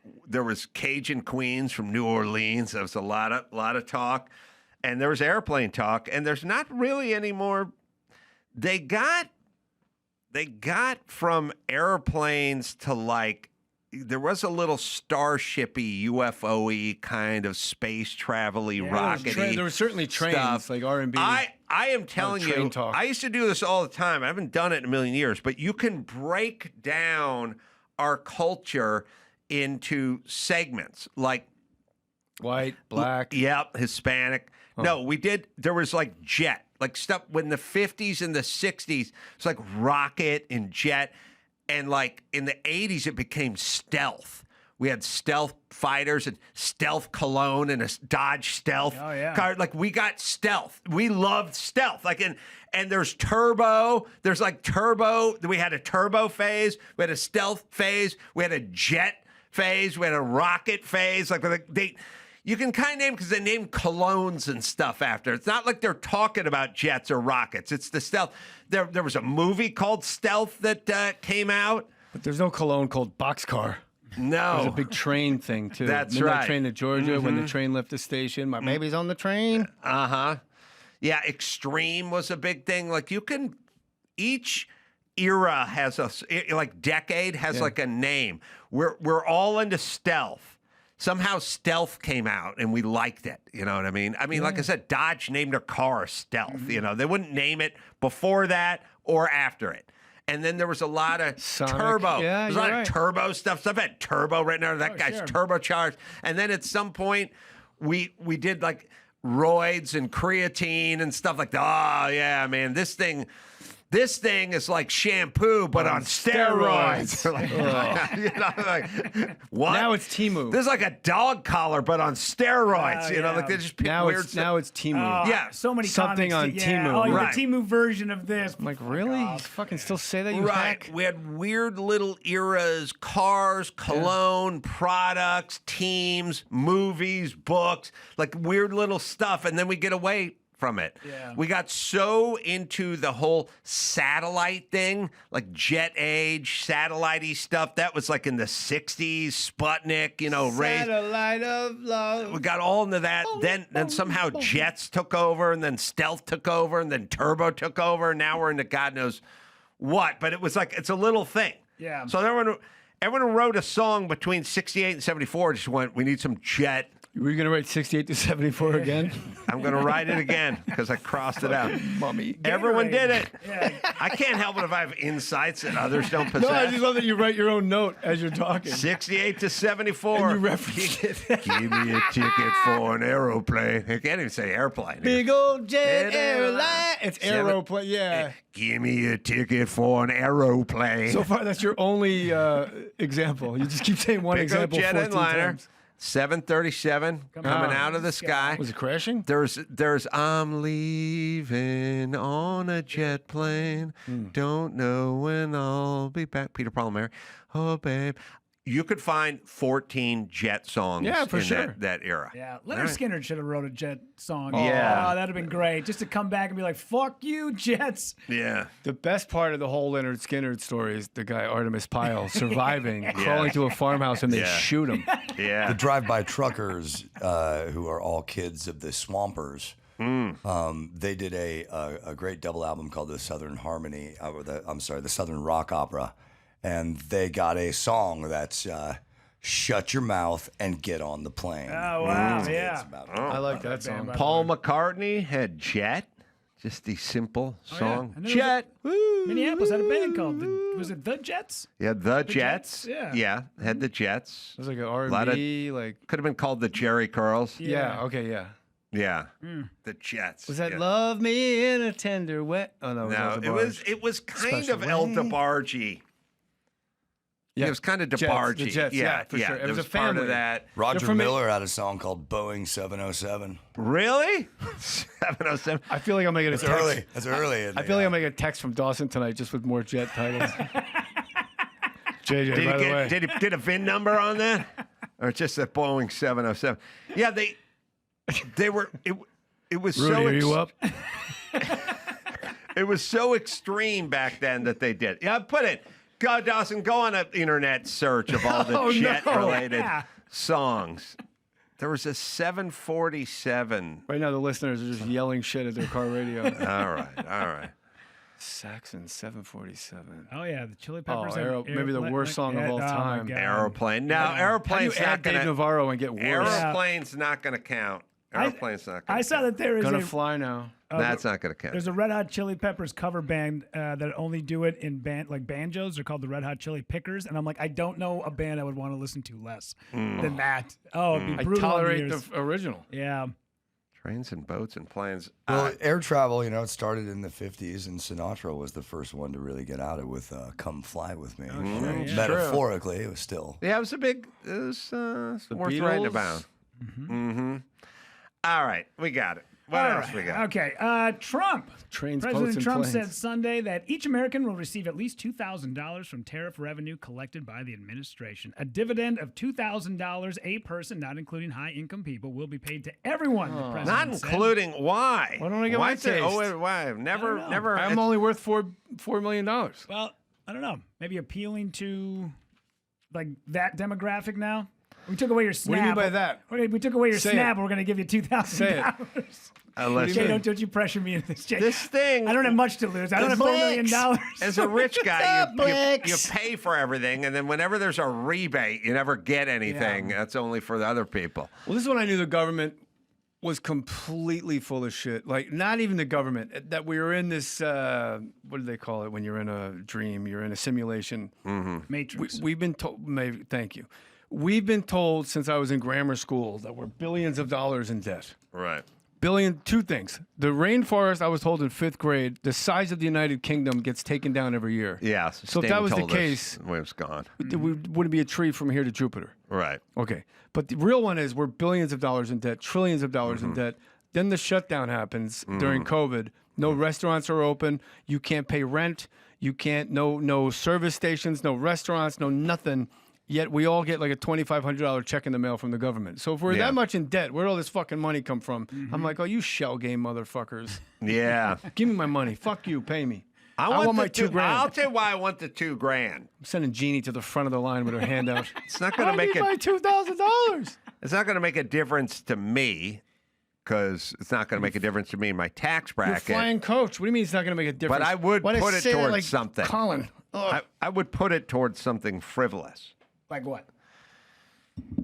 Cajun queens from New Orleans. There was a lot of talk, and there was airplane talk, and there's not really any more. they got from airplanes to like there was a little starshipy, UFO-y kind of space travel-y, rockety. There were certainly trains, stuff. like R&B. I am telling you, talk. I used to do this all the time. I haven't done it in a million years, but you can break down our culture into segments like white, black. Yep, Hispanic. Huh. No, we did. There was like jet, like stuff when the 50s and the 60s, it's like rocket and jet. And like in the 80s, it became stealth. We had stealth fighters and stealth cologne and a Dodge stealth car. Like we got stealth. We loved stealth. Like and there's turbo. There's like turbo. We had a turbo phase. We had a stealth phase. We had a jet phase. We had a rocket phase. Like you can kind of name because they name colognes and stuff after. It's not like they're talking about jets or rockets. It's the stealth. There was a movie called Stealth that came out. But there's no cologne called Boxcar. No. There's a big train thing, too. That's Midnight right. Train to Georgia, when the train left the station. My baby's on the train. Uh-huh. Yeah, Extreme was a big thing. Like each era has like decade has like a name. We're all into stealth. Somehow Stealth came out and we liked it. You know what I mean? Like I said, Dodge named their car Stealth. You know, they wouldn't name it before that or after it. And then there was a lot of turbo. Yeah, There's a lot of turbo stuff. Stuff had turbo written out. That guy's turbocharged. And then at some point, we did like roids and creatine and stuff like that. Oh, yeah, man, this thing is like shampoo, but on steroids. You know, like, what? Now it's Temu. This is like a dog collar, but on steroids. You know, like they just pick weird stuff. Now it's Temu. Yeah. So many Something comics. on Temu. Oh, Right. the Temu version of this. I'm like, really? You fucking still say that, you Right. hack? We had weird little eras, cars, cologne, products, teams, movies, books, like weird little stuff. And then we get away from it. Yeah. We got so into the whole satellite thing, like jet age, satellite-y stuff. That was like in the 60s, Sputnik, you know, Satellite of love. we got all into that. Then somehow jets took over, and then stealth took over, and then turbo took over. And now we're into God knows what. But it was like, it's a little thing. Yeah. So everyone who wrote a song between 68 and 74 just went, we need some jet. Were you going to write 68 to 74 again? I'm going to write it again because I crossed it out. Mummy. Everyone did it. Yeah. I can't help it if I have insights that others don't possess. No, I just love that you write your own note as you're talking. 68 to 74. And you reference it. Give me a ticket for an aeroplane. I can't even say airplane. Big old jet airline. It's Seven- aeroplane, yeah. Give me a ticket for an aeroplane. So far, that's your only example. You just keep saying one Big old example jet 14 airliner. times. 737 coming out of the sky. Was it crashing? There's I'm leaving on a jet plane. Don't know when I'll be back. Peter, Paul, and Mary. Oh, babe. You could find 14 jet songs in that era. Yeah, Leonard Skinner should have wrote a Jet song. Yeah. Oh, that'd have been great. Just to come back and be like, fuck you, Jets. Yeah. The best part of the whole Leonard Skinner story is the guy Artemis Pyle surviving, crawling to a farmhouse, and they shoot him. Yeah. The drive-by truckers, who are all kids of the Swampers, they did a great double album called The Southern Harmony, the Southern Rock Opera, and they got a song that's "Shut Your Mouth and Get on the Plane." Oh wow, yeah. I like that song. Paul McCartney had Jet, just the simple song. And then Jet. Minneapolis had a band called was it The Jets? Yeah, the Jets. Jets, Yeah, had the Jets. It was like an R&B, like could have been called the Jerry Curls. yeah, okay, yeah. Yeah, the Jets. Was that yeah. "Love Me in a Tender Way"? Oh no, No, it was kind Special of El way. DeBarge. Yeah, It was kind of Jets, DeBarge. the Jets, yeah, for sure. It there was a part family. of that. Roger Miller had a song called "Boeing 707." Really? 707. I feel like I'm making a That's text. early. That's early. I feel like I'm making a text from Dawson tonight just with more Jet titles. JJ, Did by he the way. did a VIN number on that, or just a Boeing 707? Yeah, they were. It was Rudy, so. are you up? It was so extreme back then that they did. Yeah, put it. Go, Dawson. Go on an internet search of all the jet-related songs. There was a 747. Right now, the listeners are just yelling shit at their car radio. All right. Saxon 747. Oh yeah, the Chili Peppers. Maybe the worst song of all time. Aeroplane. Now, Aeroplane's How do you not add going Dave to. Navarro and get worse? Aeroplane's not going to count. Aeroplane's not going I to saw that there is Gonna a fly now. That's not going to count. There's a Red Hot Chili Peppers cover band that only do it in banjos. They're called the Red Hot Chili Pickers, and I'm like, I don't know a band I would want to listen to less than that. Oh, it'd be I brutal. tolerate the original. Yeah. Trains and boats and planes. Well, air travel, it started in the 50s, and Sinatra was the first one to really get out it with "Come Fly With Me." Metaphorically, it was still. Yeah, it was worth writing about. Mm-hmm. All right, we got it. What else we got? Okay. Trump. Trains, President boats, and Trump planes. said Sunday that each American will receive at least $2,000 from tariff revenue collected by the administration. A dividend of $2,000 a person, not including high-income people, will be paid to everyone. The president Not said. including why? Why don't I get my taste? Why? Never. I'm only worth $4 million. Well, I don't know. Maybe appealing to like that demographic now. We took away your SNAP. What do you mean by that? We took away your Say SNAP. it. We're going to give you $2,000. Jay, don't you pressure me into this, Jay. This thing. I don't have much to lose. I don't have $4 million. As a rich guy, you pay for everything, and then whenever there's a rebate, you never get anything. That's only for the other people. Well, this is when I knew the government was completely full of shit. Like, not even the government. That we were in this, what do they call it when you're in a dream? You're in a simulation. Matrix. We've been told, thank you. We've been told since I was in grammar school that we're billions of dollars in debt. Right. Two things. The rainforest, I was told in 5th grade, the size of the United Kingdom gets taken down every year. Yeah. So if that was the case, it was gone. we wouldn't be a tree from here to Jupiter. Right. Okay. But the real one is we're billions of dollars in debt, trillions of dollars in debt. Then the shutdown happens during COVID. No restaurants are open. You can't pay rent. You can't, no service stations, no restaurants, no nothing. Yet we all get like a $2,500 check in the mail from the government. So if we're that much in debt, where'd all this fucking money come from? I'm like, oh, you shell game motherfuckers. Yeah. Give me my money. Fuck you. Pay me. I want my $2,000. I'll tell you why I want the $2,000. I'm sending Jeannie to the front of the line with her hand out. It's not going to make it. my $2,000. It's not going to make a difference to me because it's not going to make a difference to me in my tax bracket. You're flying coach. What do you mean it's not going to make a difference? But I would Why put I it say that towards like something. Colin. I would put it towards something frivolous. Like what?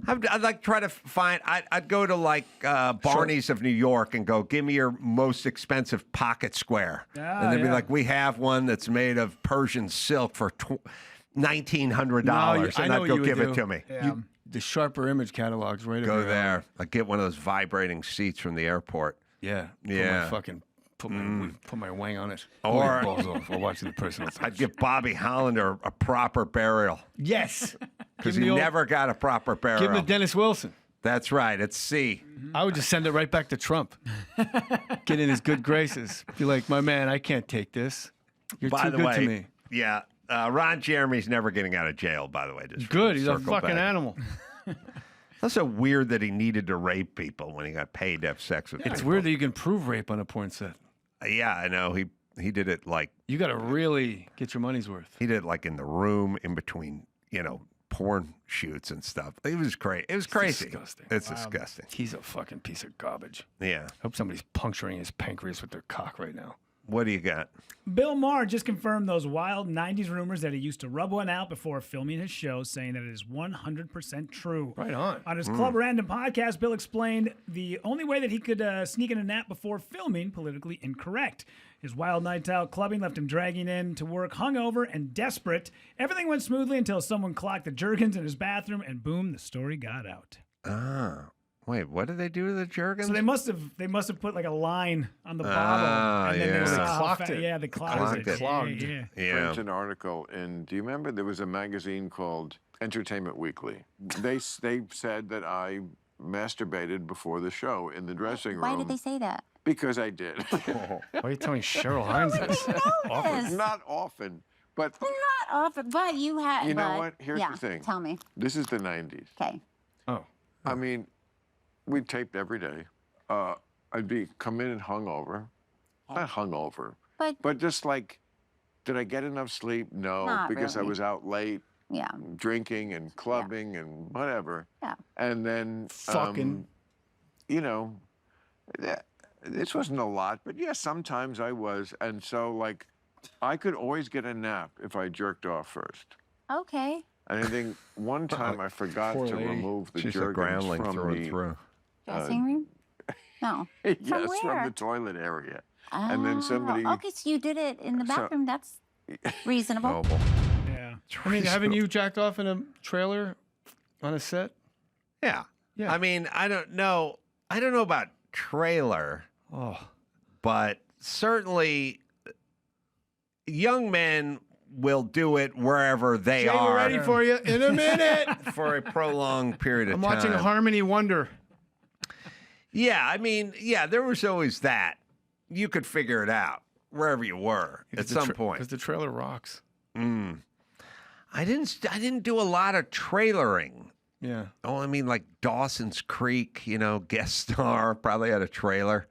I'd like try to find. I'd go to like Barney's of New York and go, give me your most expensive pocket square, and they'd be like, we have one that's made of Persian silk for $1,900, and I'd go give it to me. Yeah. The Sharper Image catalog's right Go over there. I get one of those vibrating seats from the airport. Yeah. Yeah. Put my wang on it. Or balls off while watching the personal touch. I'd give Bobby Hollander a proper burial. Yes. Because he never got a proper burial. Give him to Dennis Wilson. That's right. It's C. I would just send it right back to Trump. Get in his good graces. Be like, my man, I can't take this. You're By too the good way, to me. Yeah. Ron Jeremy's never getting out of jail, by the way. Just Good. He's a circle fucking back. animal. That's so weird that he needed to rape people when he got paid to have sex with It's people. weird that you can prove rape on a porn set. Yeah, I know. He did it like... You got to really get your money's worth. He did it like in the room in between, porn shoots and stuff. It was crazy. It was crazy. Disgusting. It's disgusting. He's a fucking piece of garbage. Yeah. I hope somebody's puncturing his pancreas with their cock right now. What do you got? Bill Maher just confirmed those wild 90s rumors that he used to rub one out before filming his show, saying that it is 100% true. Right on. On his Club Random podcast, Bill explained the only way that he could sneak in a nap before filming, politically incorrect. His wild night out clubbing left him dragging in to work hungover and desperate. Everything went smoothly until someone clocked the Jergens in his bathroom, and boom, the story got out. Ah. Wait, what did they do to the Jergens? So they must have put like a line on the bottle, and then they clocked it. Yeah, they clocked it. Yeah. Print an article in. Do you remember there was a magazine called Entertainment Weekly? They said that I masturbated before the show in the dressing room. Why did they say that? Because I did. Why are you telling Cheryl Hines this? Not often, but Not often, but you had. you know what? Here's the thing. Tell me. This is the 90s. Okay. Oh. I mean, we taped every day. I'd come in and hungover. Not hungover, but just like, did I get enough sleep? No, Not because really. I was out late. Yeah. Drinking and clubbing and whatever. Yeah. And then, Fucking. this wasn't a lot, but yeah, sometimes I was. And so, like, I could always get a nap if I jerked off first. Okay. And I think one time I forgot to remove the She's a jergens groundling from through and the through. Dressing room? No. yes, From from where? the toilet area. And then somebody. Okay, so you did it in the So- bathroom. That's reasonable. Yeah. I mean, haven't you jacked off in a trailer on a set? Yeah. Yeah. I mean, I don't know about trailer. Oh. But certainly young men will do it wherever they Jay, are. we're ready for you in a minute. For a prolonged period of I'm time. watching Harmony Wonder. Yeah, I mean, there was always that. You could figure it out wherever you were at some point. Because the trailer rocks. I didn't do a lot of trailering. Yeah. Oh, I mean, like Dawson's Creek, guest star, probably had a trailer.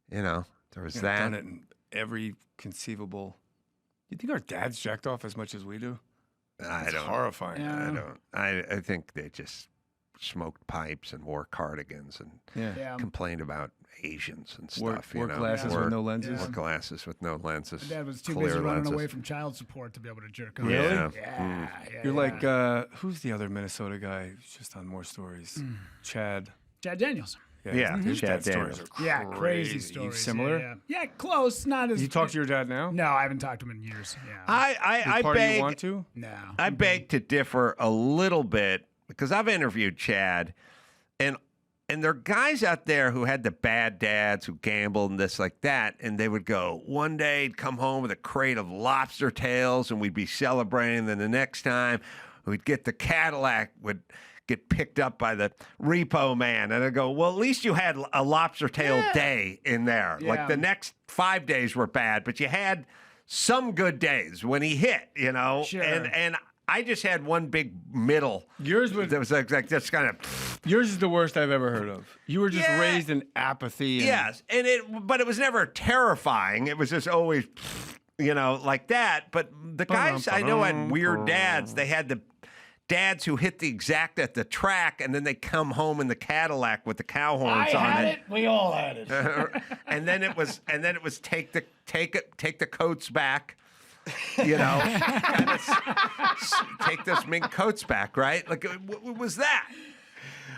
There was Yeah, that. Done it in every conceivable. You think our dads jacked off as much as we do? I It's don't. horrifying. I don't. I think they just smoked pipes and wore cardigans and Yeah. complained about Asians and Wore- stuff. wore glasses with no lenses? Wore glasses with no lenses. My dad was too clear busy running lenses. away from child support to be able to jerk off. Really? Yeah. Yeah. You're like, who's the other Minnesota guy who's just on more stories? Chad. Chad Daniels. Yeah, his Chad dad stories Daniels. are Yeah, crazy crazy. stories. Similar? Yeah, close. Not as. You talk to your dad now? No, I haven't talked to him in years. Yeah. I party beg. you want to? No. I beg to differ a little bit because I've interviewed Chad, and there are guys out there who had the bad dads who gambled and this like that, and they would go one day he'd come home with a crate of lobster tails, and we'd be celebrating. Then the next time we'd get the Cadillac would get picked up by the repo man, and I'd go, well, at least you had a lobster tail day in there. Yeah. Like the next 5 days were bad, but you had some good days when he hit, Sure. and I just had one big middle. Yours was That was like just kind of. Yours is the worst I've ever heard of. You were just Yeah. raised in apathy. And, Yes, but it was never terrifying. It was just always, like that. But the guys I know had weird dads. They had the dads who hit the exact at the track, and then they come home in the Cadillac with the cow horns on it. We all had it. and then it was take the coats back. And take those mink coats back, right? Like, what was that?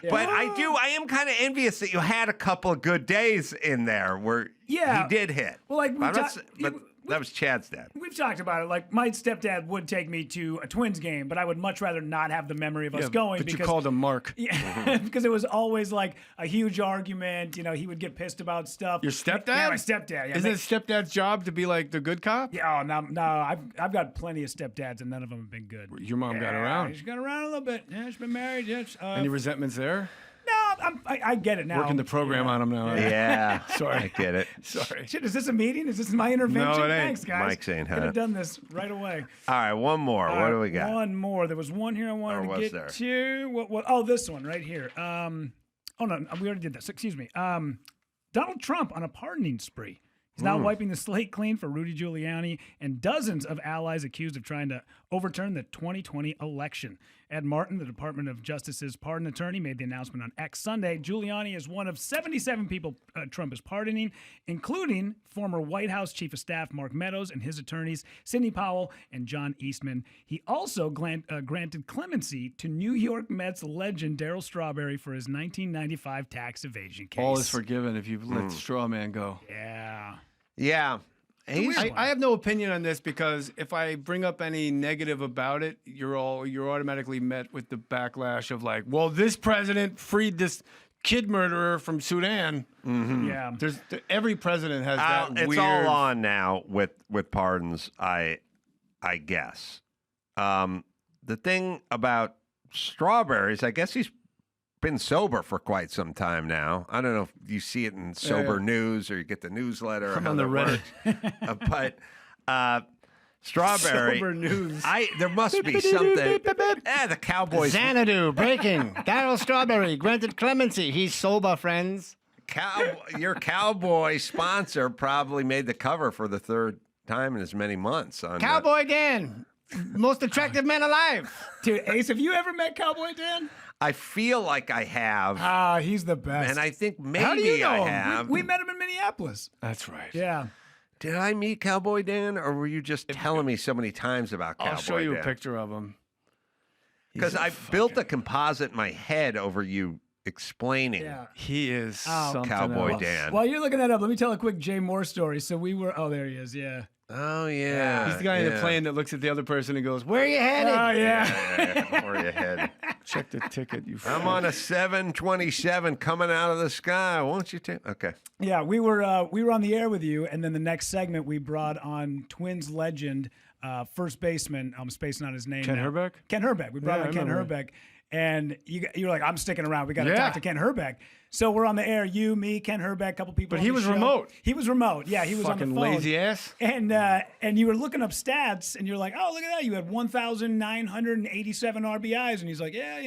Yeah. But I am kind of envious that you had a couple of good days in there where he did hit. Well, like, but that was Chad's dad. We've talked about it. Like, my stepdad would take me to a Twins game, but I would much rather not have the memory of us going. But because, you called him Mark. Yeah, because it was always like a huge argument. He would get pissed about stuff. Your stepdad? Yeah, my stepdad. Yeah, Isn't it stepdad's job to be like the good cop? Yeah, no. I've got plenty of stepdads, and none of them have been good. Your mom got around. She's got around a little bit. Yeah, she's been married. Yeah. Any resentments there? No, I get it now. Working the program on him now. Yeah. Sorry. I get it. Sorry. Shit, is this a meeting? Is this my intervention? No, it ain't. Thanks, guys. Mike's saying Could hi. have done this right away. All right, one more. What do we got? One more. There was one here I wanted Or to was get there? to. What? Oh, this one right here. Oh no, we already did this. Excuse me. Donald Trump on a pardoning spree. He's now wiping the slate clean for Rudy Giuliani and dozens of allies accused of trying to overturn the 2020 election. Ed Martin, the Department of Justice's pardon attorney, made the announcement on X Sunday. Giuliani is one of 77 people Trump is pardoning, including former White House Chief of Staff Mark Meadows and his attorneys Sidney Powell and John Eastman. He also granted clemency to New York Mets legend Darryl Strawberry for his 1995 tax evasion case. All is forgiven if you let the straw man go. Yeah. Yeah. I have no opinion on this because if I bring up any negative about it, you're automatically met with the backlash of like, well, this president freed this kid murderer from Sudan. Mm-hmm. Yeah. Every president has that it's weird. all on now with pardons, I guess. The thing about Strawberries, I guess he's been sober for quite some time now. I don't know if you see it in Sober News or you get the newsletter. I'm on the Reddit. But Strawberry. Sober News. There must be something. The Cowboys. Xanadu breaking. Darryl Strawberry granted clemency. He's sober, friends. Your Cowboy sponsor probably made the cover for the third time in as many months. On Cowboy Dan, most attractive man alive. Dude, Ace, have you ever met Cowboy Dan? I feel like I have. He's the best. And I think maybe How do you know I him? have. We met him in Minneapolis. That's right. Yeah. Did I meet Cowboy Dan, or were you just telling me so many times about Cowboy Dan? I'll show you a picture of him. Because I built a composite in my head over you explaining. Yeah. He is something Cowboy else. Dan. While you're looking that up, let me tell a quick Jay Mohr story. So we were, oh, there he is, yeah. Oh, yeah. He's the guy in the plane that looks at the other person and goes, "Where are you headed?" Oh, Yeah. Where are you headed? Check the ticket, you I'm on a 727 coming out of the sky. Won't you take? Okay. Yeah, we were on the air with you, and then the next segment we brought on Twins legend, first baseman. I'm spacing on his name. Ken now. Herbeck? Ken Herbeck. We brought Yeah, on I Ken remember. Herbeck, and you were like, "I'm sticking around. We got to Yeah. talk to Ken Herbeck." So we're on the air. You, me, Ken Herbeck, a couple people. But on he the was show. remote. He was remote. Yeah, he was on the Fucking phone. lazy ass. And you were looking up stats, and you're like, "Oh, look at that! You had 1,987 RBIs." And he's like, "Yeah,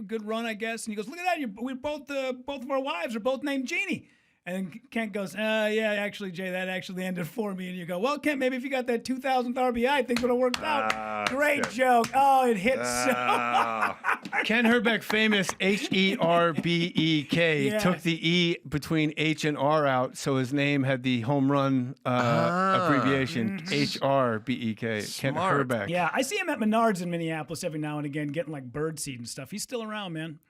good run, I guess." And he goes, "Look at that! We both of our wives are both named Jeannie." And then Kent goes, "Yeah, actually, Jay, that actually ended for me." And you go, "Well, Kent, maybe if you got that 2,000th RBI, things would have worked out." Great joke. Oh, it hit so. Ken Herbeck, famous Herbek, Yeah. took the E between H and R out, so his name had the home run abbreviation, Herbek. Ken Herbeck. Yeah, I see him at Menards in Minneapolis every now and again, getting like bird seed and stuff. He's still around, man.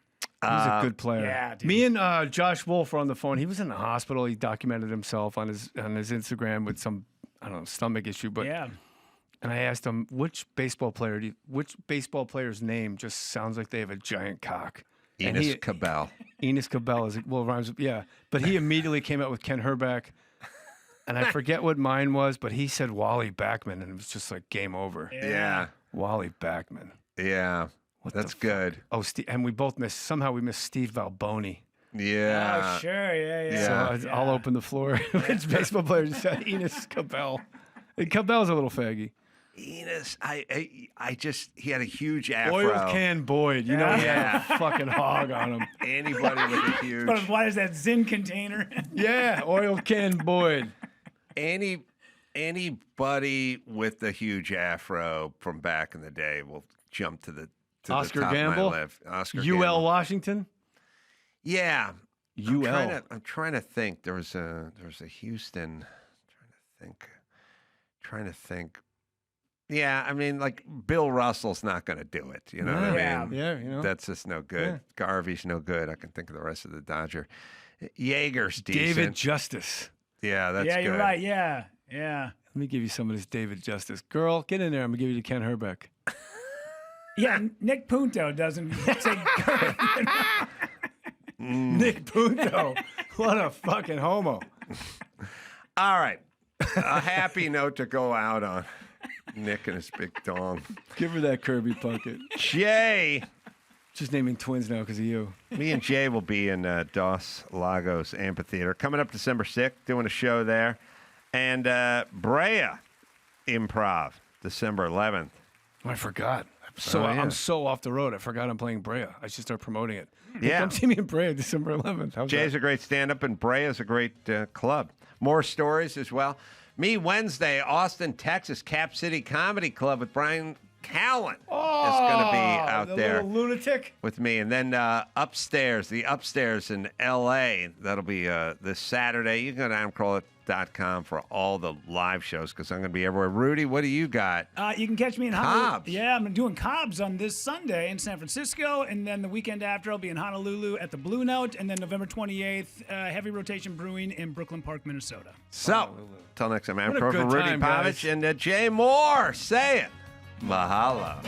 He's a good player. Yeah, dude. Me and Josh Wolf were on the phone. He was in the hospital. He documented himself on his Instagram with some, I don't know, stomach issue. But yeah. And I asked him, which baseball player's name just sounds like they have a giant cock? And Enos Cabell. Enos Cabell is, well, rhymes with, yeah. But he immediately came out with Ken Herbeck. And I forget what mine was, but he said Wally Backman, and it was just like game over. Yeah. Wally Backman. Yeah. That's good. Oh, and we both missed, somehow we missed Steve Valboni. Yeah. Oh, sure. Yeah. So I'll open the floor. Which baseball player just said Enos Cabell? And Cabell's a little faggy. Enos, I just, he had a huge afro. Oil Can Boyd. You know he had a fucking hog on him. Anybody with a huge. But why is that Zinn container? Yeah, Oil Can Boyd. Anybody with the huge afro from back in the day will jump to the Oscar top Gamble? of my list. Oscar UL Gamble. Washington? Yeah. UL. I'm trying to think. There was a Houston. Trying to think. Yeah, I mean, like Bill Russell's not going to do it. You know what I mean? Yeah, you know. That's just no good. Yeah. Garvey's no good. I can think of the rest of the Dodger. Yeager's decent. David Justice. Yeah, that's good. Yeah, you're right. Yeah. Let me give you some of this David Justice. Girl, get in there. I'm going to give you to Ken Herbeck. Yeah, Nick Punto doesn't say girl. Nick Punto. What a fucking homo. All right. A happy note to go out on. Nick and his big dong. Give her that Kirby Puckett. Jay. Just naming twins now because of you. Me and Jay will be in Dos Lagos Amphitheater coming up December 6th, doing a show there. And Brea Improv, December 11th. I forgot. I'm so off the road. I forgot I'm playing Brea. I should start promoting it. Yeah. Come see me in Brea December 11th. How's Jay's that? a great stand-up, and Brea is a great club. More stories as well. Me, Wednesday, Austin, Texas, Cap City Comedy Club with Brian Callen is going to be out the there. Little lunatic. With me. And then the Upstairs in L.A. That'll be this Saturday. You can go to AmCrolla.com for all the live shows because I'm going to be everywhere. Rudy, what do you got? You can catch me in Honolulu. Cobb's. Yeah, I'm doing Cobb's on this Sunday in San Francisco, and then the weekend after I'll be in Honolulu at the Blue Note, and then November 28th, Heavy Rotation Brewing in Brooklyn Park, Minnesota. So, till next time, I'm What a for good Rudy time, PAVICH guys. and Jay Mohr. Say it. Mahalo.